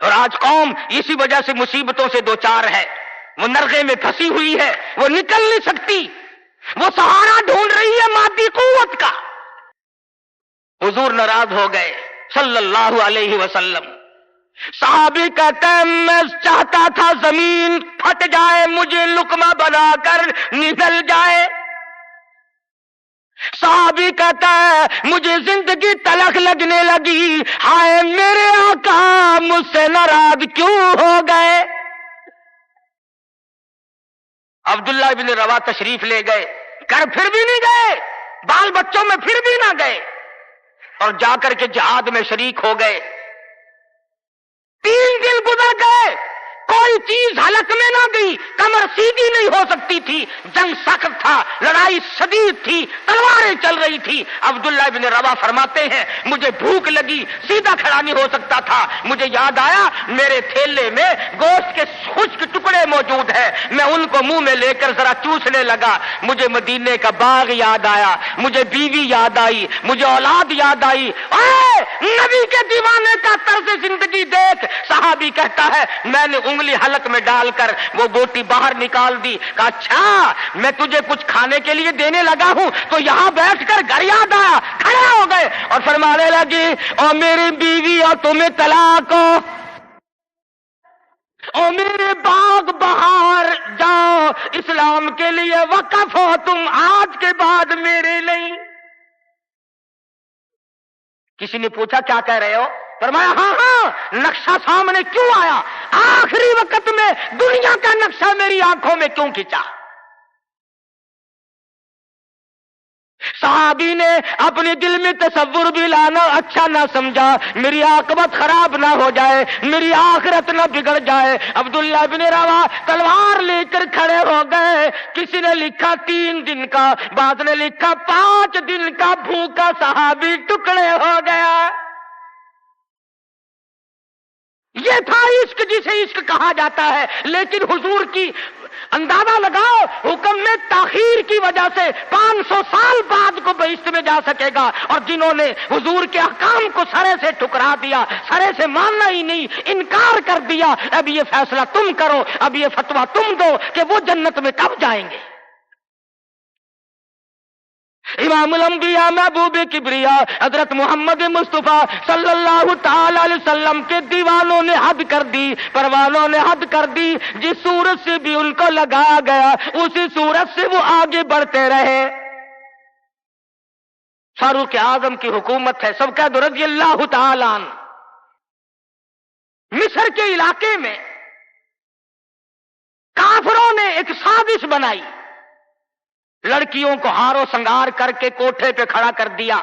اور آج قوم اسی وجہ سے مصیبتوں سے دوچار ہے۔ وہ نرغے میں پھنسی ہوئی ہے، وہ نکل نہیں سکتی، وہ سہارا ڈھونڈ رہی ہے مادی قوت کا۔ حضور ناراض ہو گئے صلی اللہ علیہ وسلم۔ صحابی کہتا ہے میں چاہتا تھا زمین پھٹ جائے، مجھے لقمہ بنا کر نکل جائے۔ صحابی کہتا ہے مجھے زندگی تلخ لگنے لگی، ہائے میرے آقا مجھ سے ناراض کیوں ہو گئے۔ عبداللہ بن روا تشریف لے گئے، گھر پھر بھی نہیں گئے، بال بچوں میں پھر بھی نہ گئے، اور جا کر کے جہاد میں شریک ہو گئے۔ 3 دن گزر گئے، کوئی چیز حلق میں نہ گئی، کمر سیدھی نہیں ہو سکتی تھی، جنگ سخت تھا، لڑائی شدید تھی، تلواریں چل رہی تھی۔ عبداللہ بن روا فرماتے ہیں مجھے بھوک لگی، سیدھا کھڑا نہیں ہو سکتا تھا، مجھے یاد آیا میرے تھیلے میں گوشت کے خشک ٹکڑے موجود ہیں، میں ان کو منہ میں لے کر ذرا چوسنے لگا، مجھے مدینے کا باغ یاد آیا، مجھے بیوی یاد آئی، مجھے اولاد یاد آئی۔ اے نبی کے دیوانے کا طرز زندگی دیکھ۔ صحابی کہتا ہے میں نے انگلی حلق میں ڈال کر وہ بوٹی باہر نکال دی، کہا اچھا میں تجھے کچھ کھانے کے لیے دینے لگا ہوں تو یہاں بیٹھ کر گھر یاد آیا، کھڑے ہو گئے اور فرمانے لگی اور میری بیوی اور تمہیں طلاق ہو، اور میرے باغ بہار جاؤ، اسلام کے لیے وقف ہو تم، آج کے بعد میرے نہیں۔ کسی نے پوچھا کیا کہہ رہے ہو؟ فرمایا ہاں نقشہ سامنے کیوں آیا، آخری وقت میں دنیا کا نقشہ میری آنکھوں میں کیوں کھینچا۔ صحابی نے اپنے دل میں تصور بھی لانا اچھا نہ سمجھا، میری عاقبت خراب نہ ہو جائے، میری آخرت نہ بگڑ جائے۔ عبداللہ بن روا تلوار لے کر کھڑے ہو گئے، کسی نے لکھا 3 دن کا، بعض نے لکھا 5 دن کا بھوکا صحابی ٹکڑے ہو گیا۔ یہ تھا عشق جسے عشق کہا جاتا ہے، لیکن حضور کی اندازہ لگاؤ حکم میں تاخیر کی وجہ سے 500 سال بعد کو بہشت میں جا سکے گا، اور جنہوں نے حضور کے احکام کو سرے سے ٹھکرا دیا، سرے سے ماننا ہی نہیں، انکار کر دیا، اب یہ فیصلہ تم کرو، اب یہ فتویٰ تم دو کہ وہ جنت میں کب جائیں گے۔ امام الانبیاء محبوب کبریا حضرت محمد مصطفیٰ صلی اللہ تعالی علیہ وسلم کے دیوانوں نے حد کر دی، پروانوں نے حد کر دی، جس صورت سے بھی ان کو لگایا گیا اسی صورت سے وہ آگے بڑھتے رہے۔ فاروق اعظم کی حکومت ہے، سب کہہ دو رضی اللہ تعالی عنہ۔ مصر کے علاقے میں کافروں نے ایک سازش بنائی، لڑکیوں کو ہار و سنگار کر کے کوٹھے پہ کھڑا کر دیا۔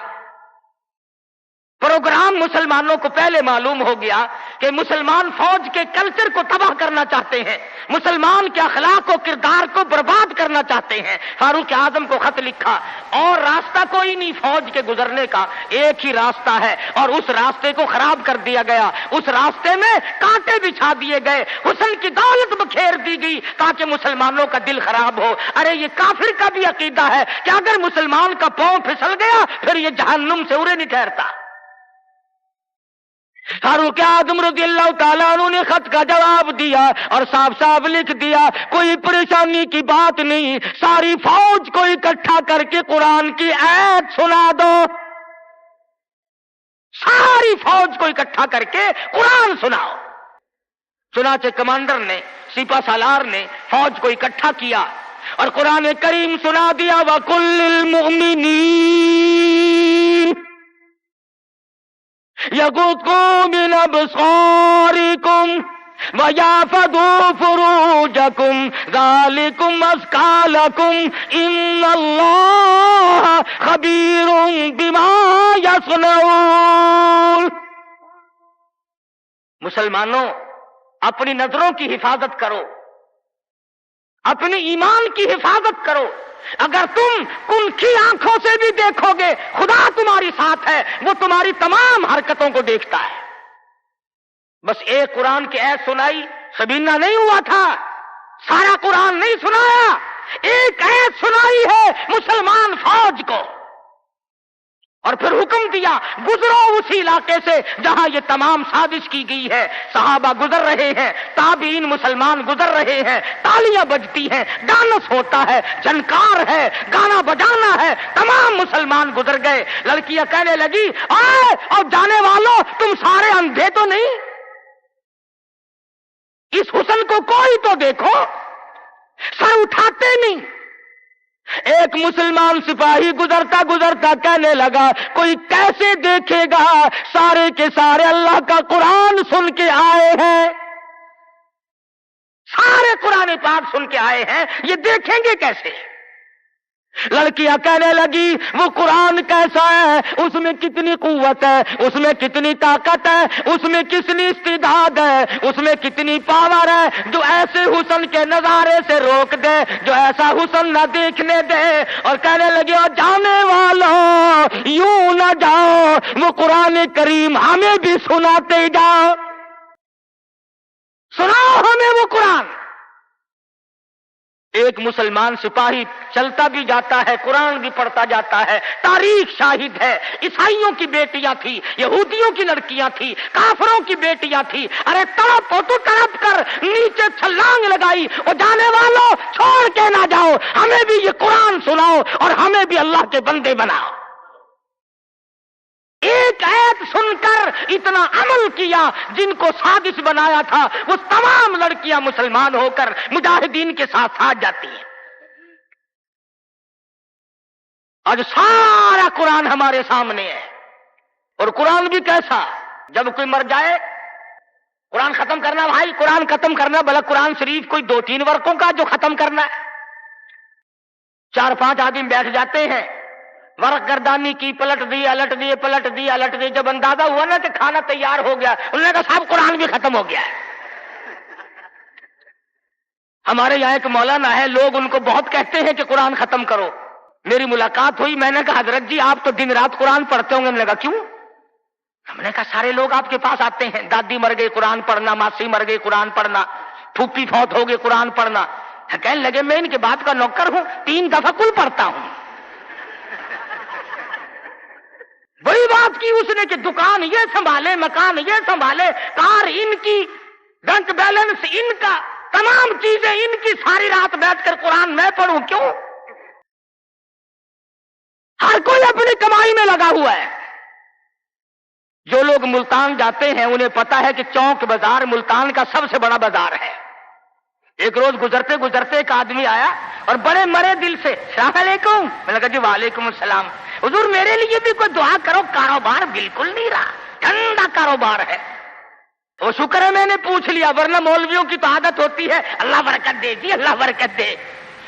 پروگرام مسلمانوں کو پہلے معلوم ہو گیا کہ مسلمان فوج کے کلچر کو تباہ کرنا چاہتے ہیں، مسلمان کے اخلاق و کردار کو برباد کرنا چاہتے ہیں۔ فاروق اعظم کو خط لکھا، اور راستہ کوئی نہیں فوج کے گزرنے کا، ایک ہی راستہ ہے، اور اس راستے کو خراب کر دیا گیا، اس راستے میں کانٹے بچھا دیے گئے، حسن کی دولت بکھیر دی گئی تاکہ مسلمانوں کا دل خراب ہو۔ ارے یہ کافر کا بھی عقیدہ ہے کہ اگر مسلمان کا پاؤں پھسل گیا پھر یہ جہنم سے اڑے نہیں ٹھہرتا۔ فاروق اعظم رضی اللہ تعالیٰ عنہ نے خط کا جواب دیا اور صاف صاف لکھ دیا کوئی پریشانی کی بات نہیں، ساری فوج کو اکٹھا کر کے قرآن کی آیت سنا دو، ساری فوج کو اکٹھا کر کے قرآن سناؤ۔ چنانچہ کمانڈر نے، سپہ سالار نے فوج کو اکٹھا کیا اور قرآن کریم سنا دیا، وَقُلْ لِلْمُؤْمِنِينَ يَغُضُّوا مِنْ أَبْصَارِكُمْ وَيَحْفَظُوا فُرُوجَكُمْ ذَلِكُمْ أَزْكَىٰ لَكُمْ إِنَّ اللَّهَ خَبِيرٌ بِمَا يَصْنَعُونَ۔ مسلمانوں اپنی نظروں کی حفاظت کرو، اپنی ایمان کی حفاظت کرو۔ اگر تم ان کی آنکھوں سے بھی دیکھو گے خدا تمہاری ساتھ ہے، وہ تمہاری تمام حرکتوں کو دیکھتا ہے۔ بس ایک قرآن کی آیت سنائی سبینہ نہیں ہوا تھا، سارا قرآن نہیں سنایا، ایک آیت سنائی ہے مسلمان فوج کو، اور پھر حکم دیا گزرو اسی علاقے سے جہاں یہ تمام سازش کی گئی ہے. صحابہ گزر رہے ہیں, تابعین مسلمان گزر رہے ہیں, تالیاں بجتی ہیں, ڈانس ہوتا ہے, جھنکار ہے, گانا بجانا ہے, تمام مسلمان گزر گئے. لڑکیاں کہنے لگی آئے اور جانے والوں تم سارے اندھے تو نہیں؟ اس حسن کو کوئی تو دیکھو. سر اٹھاتے نہیں. ایک مسلمان سپاہی گزرتا گزرتا کہنے لگا کوئی کیسے دیکھے گا, سارے کے سارے اللہ کا قرآن سن کے آئے ہیں, سارے قرآن پاک سن کے آئے ہیں, یہ دیکھیں گے کیسے؟ لڑکیاں کہنے لگی وہ قرآن کیسا ہے, اس میں کتنی قوت ہے, اس میں کتنی طاقت ہے, اس میں کتنی استعداد ہے, اس میں کتنی پاور ہے جو ایسے حسن کے نظارے سے روک دے, جو ایسا حسن نہ دیکھنے دے. اور کہنے لگے اور جانے والوں یوں نہ جاؤ, وہ قرآن کریم ہمیں بھی سناتے جاؤ, سناؤ ہمیں وہ قرآن. ایک مسلمان سپاہی چلتا بھی جاتا ہے, قرآن بھی پڑھتا جاتا ہے. تاریخ شاہد ہے, عیسائیوں کی بیٹیاں تھی, یہودیوں کی لڑکیاں تھی, کافروں کی بیٹیاں تھی. ارے تڑپ ہو تو تڑپ کر نیچے چھلانگ لگائی, اور جانے والوں چھوڑ کے نہ جاؤ, ہمیں بھی یہ قرآن سناؤ اور ہمیں بھی اللہ کے بندے بناؤ. ایک ایت سن کر اتنا عمل کیا, جن کو سازش بنایا تھا وہ تمام لڑکیاں مسلمان ہو کر مجاہدین کے ساتھ ساتھ جاتی ہیں. آج سارا قرآن ہمارے سامنے ہے. اور قرآن بھی کیسا, جب کوئی مر جائے قرآن ختم کرنا, بھائی قرآن ختم کرنا, بھلا قرآن شریف کوئی 2-3 ورقوں کا جو ختم کرنا ہے. 4-5 آدمی بیٹھ جاتے ہیں, ورق گردانی کی, پلٹ دی الٹ دیے, پلٹ دی الٹ دی. جب اندازہ ہوا نا کہ کھانا تیار ہو گیا, انہوں نے کہا صاحب قرآن بھی ختم ہو گیا ہے. ہمارے یہاں ایک مولانا ہے, لوگ ان کو بہت کہتے ہیں کہ قرآن ختم کرو. میری ملاقات ہوئی, میں نے کہا حضرت جی آپ تو دن رات قرآن پڑھتے ہوں گے. انہوں نے کہا کیوں؟ ہم نے کہا سارے لوگ آپ کے پاس آتے ہیں, دادی مر گئی قرآن پڑھنا, ماسی مر گئی قرآن پڑھنا, پھوپھی فوت ہو گئی قرآن پڑھنا. کہنے لگے میں ان کے بات کا نوکر ہوں, 3 دفعہ کل پڑھتا ہوں. وہی بات کی اس نے کہ دکان یہ سنبھالے, مکان یہ سنبھالے, کار ان کی, بینک بیلنس ان کا, تمام چیزیں ان کی, ساری رات بیٹھ کر قرآن میں پڑھوں کیوں؟ ہر کوئی اپنی کمائی میں لگا ہوا ہے. جو لوگ ملتان جاتے ہیں انہیں پتا ہے کہ چوک بازار ملتان کا سب سے بڑا بازار ہے. ایک روز گزرتے گزرتے ایک آدمی آیا اور بڑے مرے دل سے السلام علیکم. میں نے کہا جی وعلیکم السلام. حضور میرے لیے بھی کوئی دعا کرو, کاروبار بالکل نہیں رہا, ٹھنڈا کاروبار ہے. تو شکر ہے میں نے پوچھ لیا, ورنہ مولویوں کی تو عادت ہوتی ہے اللہ برکت دے جی, اللہ برکت دے.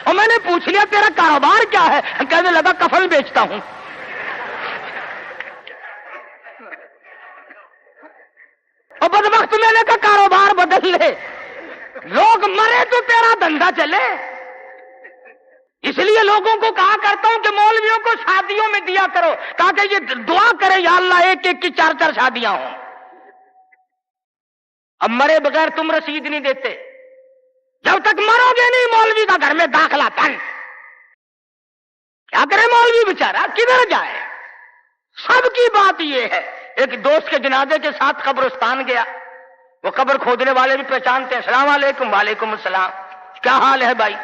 اور میں نے پوچھ لیا تیرا کاروبار کیا ہے؟ کہنے لگا کفن بیچتا ہوں. اور بدبخت میں نے کہا کاروبار بدل لے, لوگ مرے تو تیرا دھندا چلے. اس لیے لوگوں کو کہا کرتا ہوں کہ مولویوں کو شادیوں میں دیا کرو تاکہ یہ دعا کرے یا اللہ ایک ایک کی 4-4 شادیاں ہوں. اب مرے بغیر تم رسید نہیں دیتے, جب تک مرو گے نہیں مولوی کا گھر میں داخلہ تن. کیا کرے مولوی بیچارہ, کدھر جائے؟ سب کی بات یہ ہے. ایک دوست کے جنازے کے ساتھ قبرستان گیا, وہ قبر کھودنے والے بھی پہچانتے ہیں. السلام علیکم. وعلیکم السلام. کیا حال ہے بھائی؟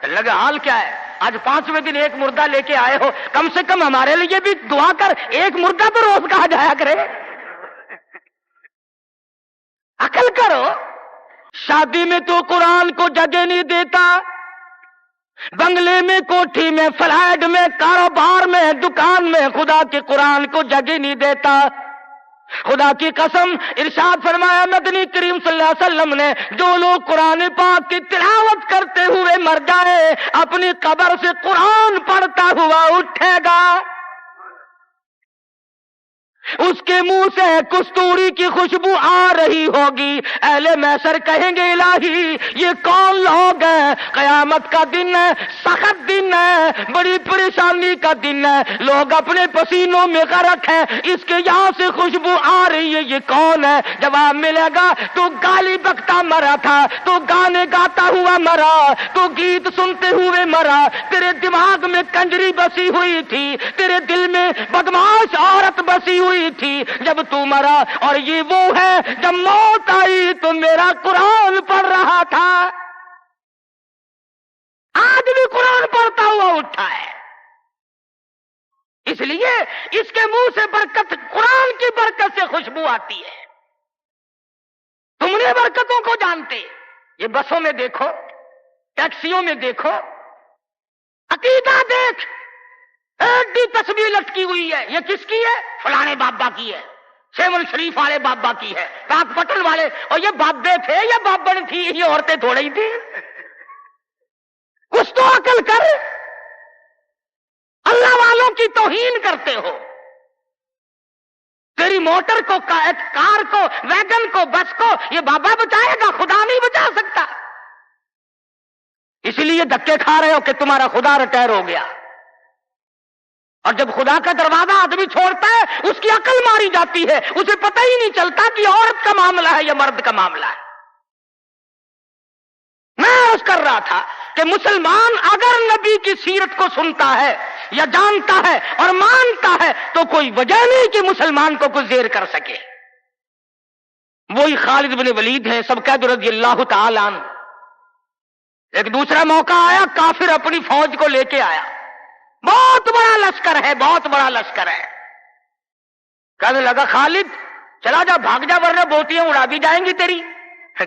لگا حال کیا ہے, آج 5ویں دن ایک مردہ لے کے آئے ہو, کم سے کم ہمارے لیے بھی دعا کر, ایک مردہ تو روز کہا جایا کرے. عقل کرو. شادی میں تو قرآن کو جگہ نہیں دیتا, بنگلے میں, کوٹھی میں, فلیٹ میں, کاروبار میں, دکان میں خدا کے قرآن کو جگہ نہیں دیتا. خدا کی قسم ارشاد فرمایا مدنی کریم صلی اللہ علیہ وسلم نے, جو لوگ قرآن پاک کی تلاوت کرتے ہوئے مر جائے اپنی قبر سے قرآن پڑھتا ہوا اٹھے گا. اس کے منہ سے کستوری کی خوشبو آ رہی ہوگی. اہل محشر کہیں گے الہی یہ کون لوگ ہیں؟ قیامت کا دن ہے، سخت دن ہے، بڑی پریشانی کا دن ہے، لوگ اپنے پسینوں میں غرق ہیں، اس کے یہاں سے خوشبو آ رہی ہے، یہ کون ہے؟ جواب ملے گا تو گالی بکتا مرا تھا، تو گانے گاتا ہوا مرا، تو گیت سنتے ہوئے مرا، تیرے دماغ میں کنجری بسی ہوئی تھی، تیرے دل میں بدماش عورت بسی ہوئی تھی جب تو مرا. اور یہ وہ ہے جب موت آئی تو میرا قرآن پڑھ رہا تھا. آج بھی قرآن پڑھتا ہوا اٹھا ہے. اس لیے اس کے منہ سے برکت، قرآن کی برکت سے خوشبو آتی ہے. تم نے برکتوں کو جانتے. یہ بسوں میں دیکھو، ٹیکسیوں میں دیکھو، عقیدہ دیکھ، ایک بھی تسبیح لٹکی ہوئی ہے. یہ کس کی ہے؟ فلانے بابا کی ہے، سیون شریف والے بابا کی ہے، پاک پٹن والے. اور یہ بابے تھے یا بابن تھی؟ یہ عورتیں تھوڑی تھی. کچھ تو عقل کر. اللہ والوں کی توہین کرتے ہو. تیری موٹر کو، کار کو، ویگن کو، بس کو یہ بابا بچائے گا، خدا نہیں بچا سکتا. اسی لیے دھکے کھا رہے ہو کہ تمہارا خدا ریٹائر ہو گیا. اور جب خدا کا دروازہ آدمی چھوڑتا ہے اس کی عقل ماری جاتی ہے، اسے پتہ ہی نہیں چلتا کہ عورت کا معاملہ ہے یا مرد کا معاملہ ہے. میں عرض کر رہا تھا کہ مسلمان اگر نبی کی سیرت کو سنتا ہے یا جانتا ہے اور مانتا ہے تو کوئی وجہ نہیں کہ مسلمان کو کچھ زیر کر سکے. وہی خالد بن ولید ہیں سب قید رضی اللہ تعالی عنہ. ایک دوسرا موقع آیا، کافر اپنی فوج کو لے کے آیا، بہت بڑا لشکر ہے، بہت بڑا لشکر ہے. کہنے لگا خالد چلا جا، بھاگ جا ورنہ بوٹیاں اڑا دی جائیں گی تیری.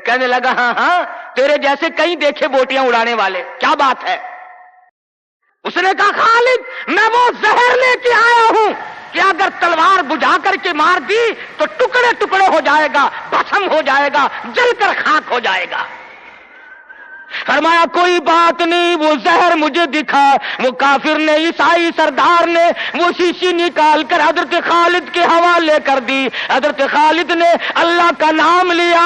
کہنے لگا ہاں ہاں تیرے جیسے کئی دیکھے بوٹیاں اڑانے والے، کیا بات ہے؟ اس نے کہا خالد میں وہ زہر لے کے آیا ہوں کہ اگر تلوار بجھا کر کے مار دی تو ٹکڑے ٹکڑے ہو جائے گا، بھسم ہو جائے گا، جل کر خاک ہو جائے گا. فرمایا کوئی بات نہیں، وہ زہر مجھے دکھا. وہ کافر نے، عیسائی سردار نے وہ شیشی نکال کر حضرت خالد کے حوالے کر دی. حضرت خالد نے اللہ کا نام لیا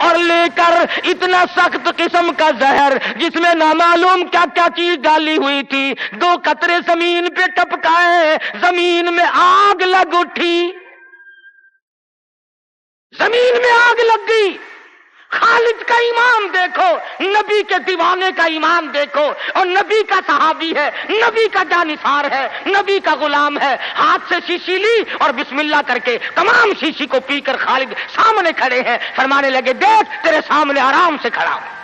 اور لے کر اتنا سخت قسم کا زہر جس میں نامعلوم کیا کیا چیز ڈالی ہوئی تھی، 2 قطرے زمین پہ ٹپکائے، زمین میں آگ لگ اٹھی، زمین میں آگ لگ گئی. خالد کا ایمان دیکھو، نبی کے دیوانے کا ایمان دیکھو، اور نبی کا صحابی ہے، نبی کا جانثار ہے، نبی کا غلام ہے. ہاتھ سے شیشی لی اور بسم اللہ کر کے تمام شیشی کو پی کر خالد سامنے کھڑے ہیں. فرمانے لگے دیکھ تیرے سامنے آرام سے کھڑا ہوں.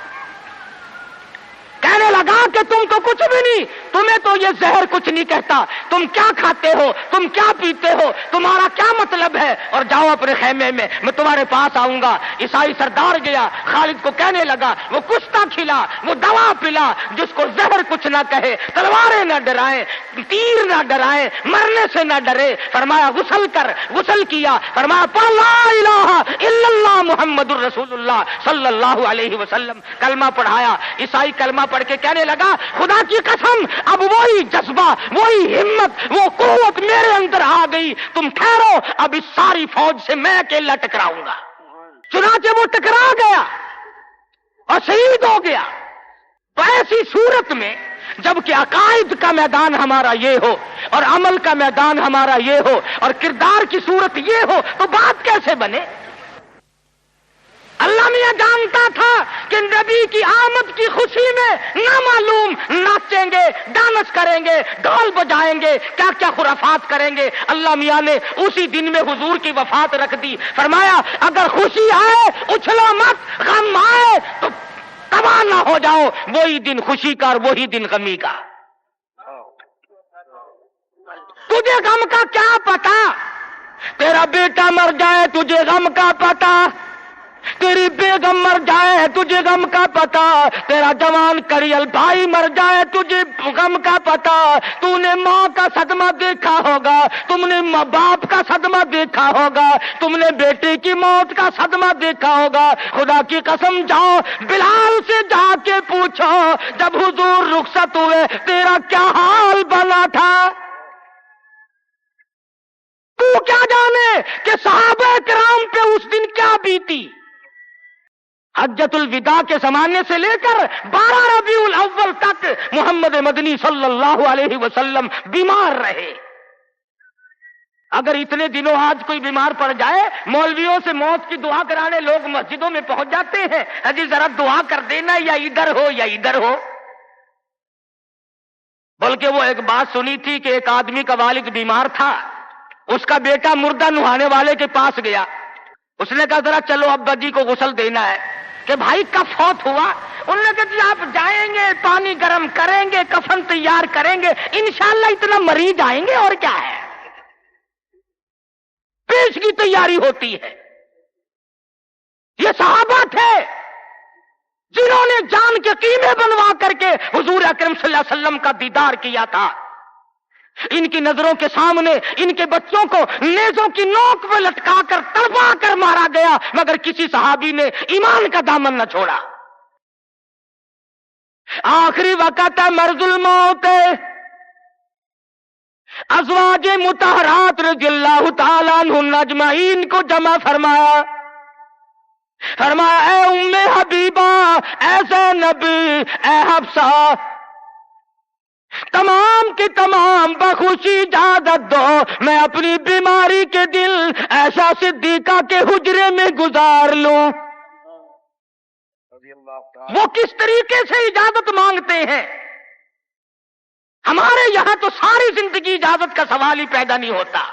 کہنے لگا کہ تم تو کچھ بھی نہیں، تمہیں تو یہ زہر کچھ نہیں کہتا، تم کیا کھاتے ہو، تم کیا پیتے ہو، تمہارا کیا مطلب ہے، اور جاؤ اپنے خیمے میں تمہارے پاس آؤں گا. عیسائی سردار گیا، خالد کو کہنے لگا وہ کشتہ کھلا، وہ دوا پلا جس کو زہر کچھ نہ کہے، تلواریں نہ ڈرائیں، تیر نہ ڈرائیں، مرنے سے نہ ڈرے. فرمایا غسل کر، غسل کیا. فرمایا پڑھ لا الہ الا اللہ محمد الرسول اللہ صلی اللہ علیہ وسلم. کلمہ پڑھایا. عیسائی کلمہ پڑھ کے کہنے لگا خدا کی قسم اب وہی جذبہ، وہی ہمت، وہ قوت میرے اندر آ گئی. تم ٹھہرو، اب اس ساری فوج سے میں اکیلا ٹکراؤں گا. چنانچہ وہ ٹکرا گیا اور شہید ہو گیا. تو ایسی صورت میں جبکہ عقائد کا میدان ہمارا یہ ہو اور عمل کا میدان ہمارا یہ ہو اور کردار کی صورت یہ ہو تو بات کیسے بنے؟ اللہ میاں جانتا تھا کہ نبی کی آمد کی خوشی میں نامعلوم ناچیں گے، ڈانس کریں گے، ڈھول بجائیں گے، کیا کیا خرافات کریں گے. اللہ میاں نے اسی دن میں حضور کی وفات رکھ دی. فرمایا اگر خوشی آئے اچھلو مت، غم آئے تو تباہ نہ ہو جاؤ. وہی دن خوشی کا اور وہی دن غمی کا. تجھے غم کا کیا پتا؟ تیرا بیٹا مر جائے تجھے غم کا پتا، تیری بیگم مر جائے تجھے غم کا پتا، تیرا جوان کڑیل بھائی مر جائے تجھے غم کا پتا. تو نے ماں کا صدمہ دیکھا ہوگا، تم نے ماں باپ کا صدمہ دیکھا ہوگا، تم نے بیٹے کی موت کا صدمہ دیکھا ہوگا. خدا کی قسم جاؤ بلال سے جا کے پوچھو جب حضور رخصت ہوئے تیرا کیا حال بنا تھا. تو کیا جانے کہ صحابہ کرام پہ اس دن کیا بیتی. حجۃ الوداع کے زمانے سے لے کر 12 ربیع الاول تک محمد مدنی صلی اللہ علیہ وسلم بیمار رہے. اگر اتنے دنوں آج کوئی بیمار پڑ جائے، مولویوں سے موت کی دعا کرانے لوگ مسجدوں میں پہنچ جاتے ہیں، حجی ذرا دعا کر دینا، یا ادھر ہو یا ادھر ہو. بلکہ وہ ایک بات سنی تھی کہ ایک آدمی کا والد بیمار تھا، اس کا بیٹا مردہ نہانے والے کے پاس گیا. اس نے کہا ذرا چلو ابا جی کو غسل دینا ہے. کہ بھائی کب فوت ہوا؟ انہوں نے کہا جی آپ جائیں گے، پانی گرم کریں گے، کفن تیار کریں گے، انشاءاللہ اتنا مریض آئیں گے، اور کیا ہے، پیش کی تیاری ہوتی ہے. یہ صحابہ تھے جنہوں نے جان کے قیمے بنوا کر کے حضور اکرم صلی اللہ علیہ وسلم کا دیدار کیا تھا. ان کی نظروں کے سامنے ان کے بچوں کو نیزوں کی نوک پہ لٹکا کر تڑپا کر مارا گیا، مگر کسی صحابی نے ایمان کا دامن نہ چھوڑا. آخری وقت ہے، مرض الموت ہے. ازواج مطہرات رضی اللہ تعالیٰ عنہن اجمعین کو جمع فرمایا، فرمایا اے ام حبیبہ، اے زینب، اے حفصہ، تمام کی تمام بخوشی اجازت دو میں اپنی بیماری کے دل ایسا صدیقہ کے حجرے میں گزار لوں. وہ کس طریقے سے اجازت مانگتے ہیں؟ ہمارے یہاں تو ساری زندگی اجازت کا سوال ہی پیدا نہیں ہوتا.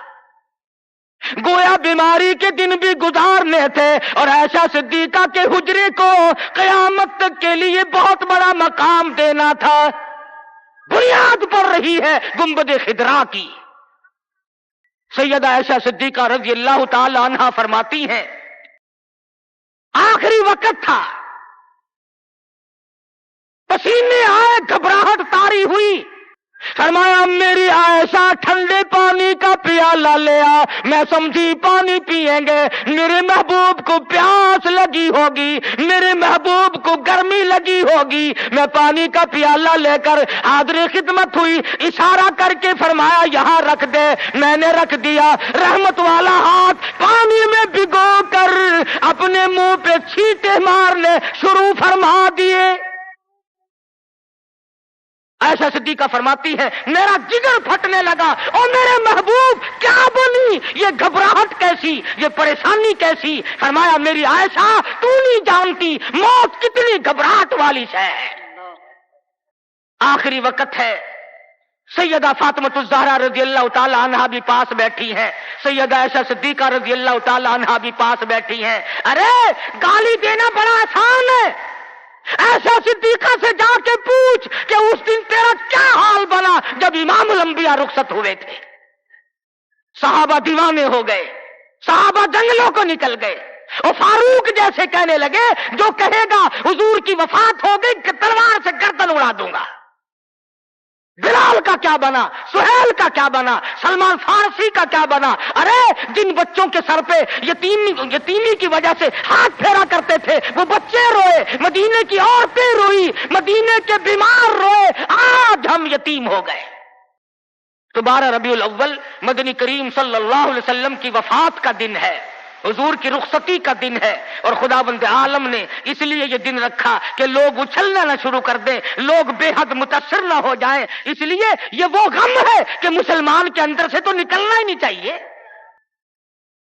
گویا بیماری کے دن بھی گزارنے تھے، اور ایسا صدیقہ کے حجرے کو قیامت تک کے لیے بہت بڑا مقام دینا تھا. بنیاد پڑ رہی ہے گنبد خضرا کی. سیدہ عائشہ صدیقہ رضی اللہ تعالی عنہا فرماتی ہیں آخری وقت تھا، پسینے آئے، گھبراہٹ طاری ہوئی. فرمایا میری عائشہ ٹھنڈے پانی کا پیالہ لیا، میں سمجھی پانی پیئیں گے، میرے محبوب کو پیاس لگی ہوگی، میرے محبوب کو گرمی لگی ہوگی. میں پانی کا پیالہ لے کر حاضر خدمت ہوئی، اشارہ کر کے فرمایا یہاں رکھ دے. میں نے رکھ دیا. رحمت والا ہاتھ پانی میں بھگو کر اپنے منہ پہ چھینٹے مارنے شروع فرما دیے. عائشہ صدیقہ فرماتی ہے میرا جگر پھٹنے لگا، اور میرے محبوب کیا بنی، یہ گھبراہٹ کیسی، یہ پریشانی کیسی؟ فرمایا میری عائشہ تو نہیں جانتی موت کتنی گھبراہٹ والی ہے. آخری وقت ہے. سیدہ فاطمہ الزہرا رضی اللہ تعالی عنہا بھی پاس بیٹھی ہیں، سیدہ عائشہ صدیقہ رضی اللہ تعالی عنہا بھی پاس بیٹھی ہیں. ارے گالی دینا بڑا آسان ہے، ایسا صدیقہ سے جا کے پوچھ کہ اس دن تیرا کیا حال بنا جب امام الانبیاء رخصت ہوئے تھے. صحابہ دیوانے ہو گئے، صحابہ جنگلوں کو نکل گئے، اور فاروق جیسے کہنے لگے جو کہے گا حضور کی وفات ہو گئی کہ تلوار سے گردن اڑا دوں گا. بلال کا کیا بنا، سہیل کا کیا بنا، سلمان فارسی کا کیا بنا؟ ارے جن بچوں کے سر پہ یتیمی کی وجہ سے ہاتھ پھیرا کرتے تھے وہ بچے روئے، مدینے کی عورتیں روئی، مدینے کے بیمار روئے. آج ہم یتیم ہو گئے. تو 12 ربیع الاول مدنی کریم صلی اللہ علیہ وسلم کی وفات کا دن ہے، حضور کی رخصتی کا دن ہے، اور خداوند عالم نے اس لیے یہ دن رکھا کہ لوگ اچھلنا نہ شروع کر دیں، لوگ بے حد متاثر نہ ہو جائیں. اس لیے یہ وہ غم ہے کہ مسلمان کے اندر سے تو نکلنا ہی نہیں چاہیے.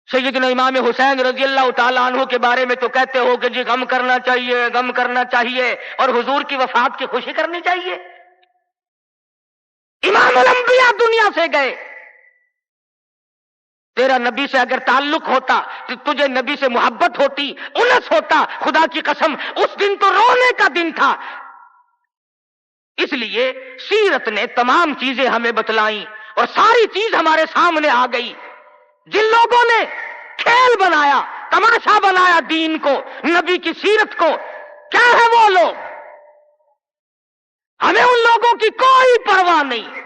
سیدنا امام حسین رضی اللہ تعالیٰ عنہ کے بارے میں تو کہتے ہو کہ جی غم کرنا چاہیے، غم کرنا چاہیے، اور حضور کی وفات کی خوشی کرنی چاہیے. امام الانبیاء دنیا سے گئے. تیرا نبی سے اگر تعلق ہوتا، تجھے نبی سے محبت ہوتی، انس ہوتا، خدا کی قسم اس دن تو رونے کا دن تھا. اس لیے سیرت نے تمام چیزیں ہمیں بتلائیں، اور ساری چیز ہمارے سامنے آ گئی. جن لوگوں نے کھیل بنایا، تماشا بنایا دین کو، نبی کی سیرت کو، کیا ہے وہ لوگ؟ ہمیں ان لوگوں کی کوئی پرواہ نہیں.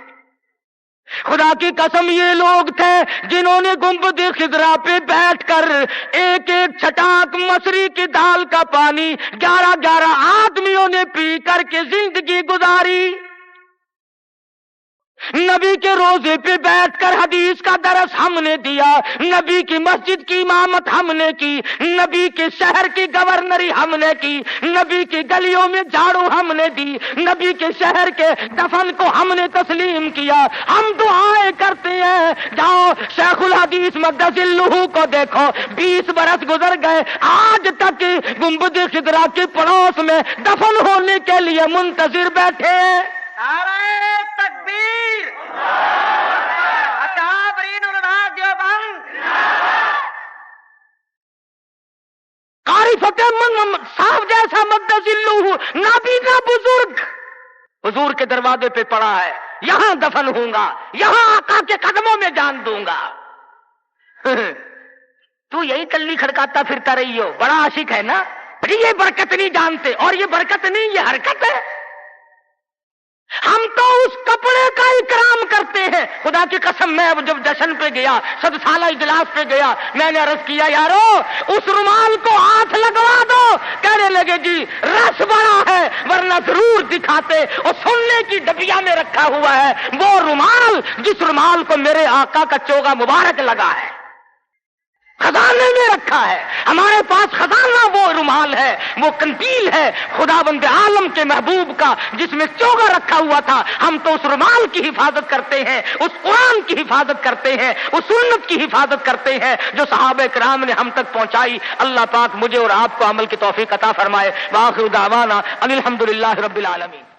خدا کی قسم یہ لوگ تھے جنہوں نے گنبد خضرا پہ بیٹھ کر ایک ایک چھٹاک مصری کی دال کا پانی 11 آدمیوں نے پی کر کے زندگی گزاری. نبی کے روزے پہ بیٹھ کر حدیث کا درس ہم نے دیا، نبی کی مسجد کی امامت ہم نے کی، نبی کے شہر کی گورنری ہم نے کی، نبی کی گلیوں میں جھاڑو ہم نے دی، نبی کے شہر کے دفن کو ہم نے تسلیم کیا، ہم دعائیں کرتے ہیں۔ جاؤ شیخ الحدیث مقدس الروح کو دیکھو، 20 برس گزر گئے، آج تک گنبد خضرا کے پڑوس میں دفن ہونے کے لیے منتظر بیٹھے ہیں۔ نعرہ تکبیر، اکابرین علماء دیوبند، قاری فتح محمد صاحب جیسا مقدس الروح نابینا بزرگ حضور کے دروازے پہ پڑا ہے، یہاں دفن ہوں گا، یہاں آقا کے قدموں میں جان دوں گا۔ تو یہی کلی کھڑکاتا پھرتا رہی ہو، بڑا عاشق ہے نا، یہ برکت نہیں جانتے، اور یہ برکت نہیں، یہ حرکت ہے۔ ہم تو اس کپڑے کا اکرام کرتے ہیں۔ خدا کی قسم، میں جب جشن پہ گیا، 100 سالہ اجلاس پہ گیا، میں نے عرض کیا یارو اس رومال کو ہاتھ لگوا دو، کہنے لگے جی رس بڑا ہے ورنہ ضرور دکھاتے، اور سننے کی ڈبیا میں رکھا ہوا ہے وہ رومال جس رومال کو میرے آقا کا چوغا مبارک لگا ہے، خزانے میں رکھا ہے۔ ہمارے پاس خزانہ وہ رومال ہے، وہ کنتیل ہے خداوند عالم کے محبوب کا جس میں چوغا رکھا ہوا تھا۔ ہم تو اس رومال کی حفاظت کرتے ہیں، اس قرآن کی حفاظت کرتے ہیں، اس سنت کی حفاظت کرتے ہیں جو صحابہ کرام نے ہم تک پہنچائی۔ اللہ پاک مجھے اور آپ کو عمل کی توفیق عطا فرمائے۔ وآخر دعوانا ان الحمدللہ رب العالمین۔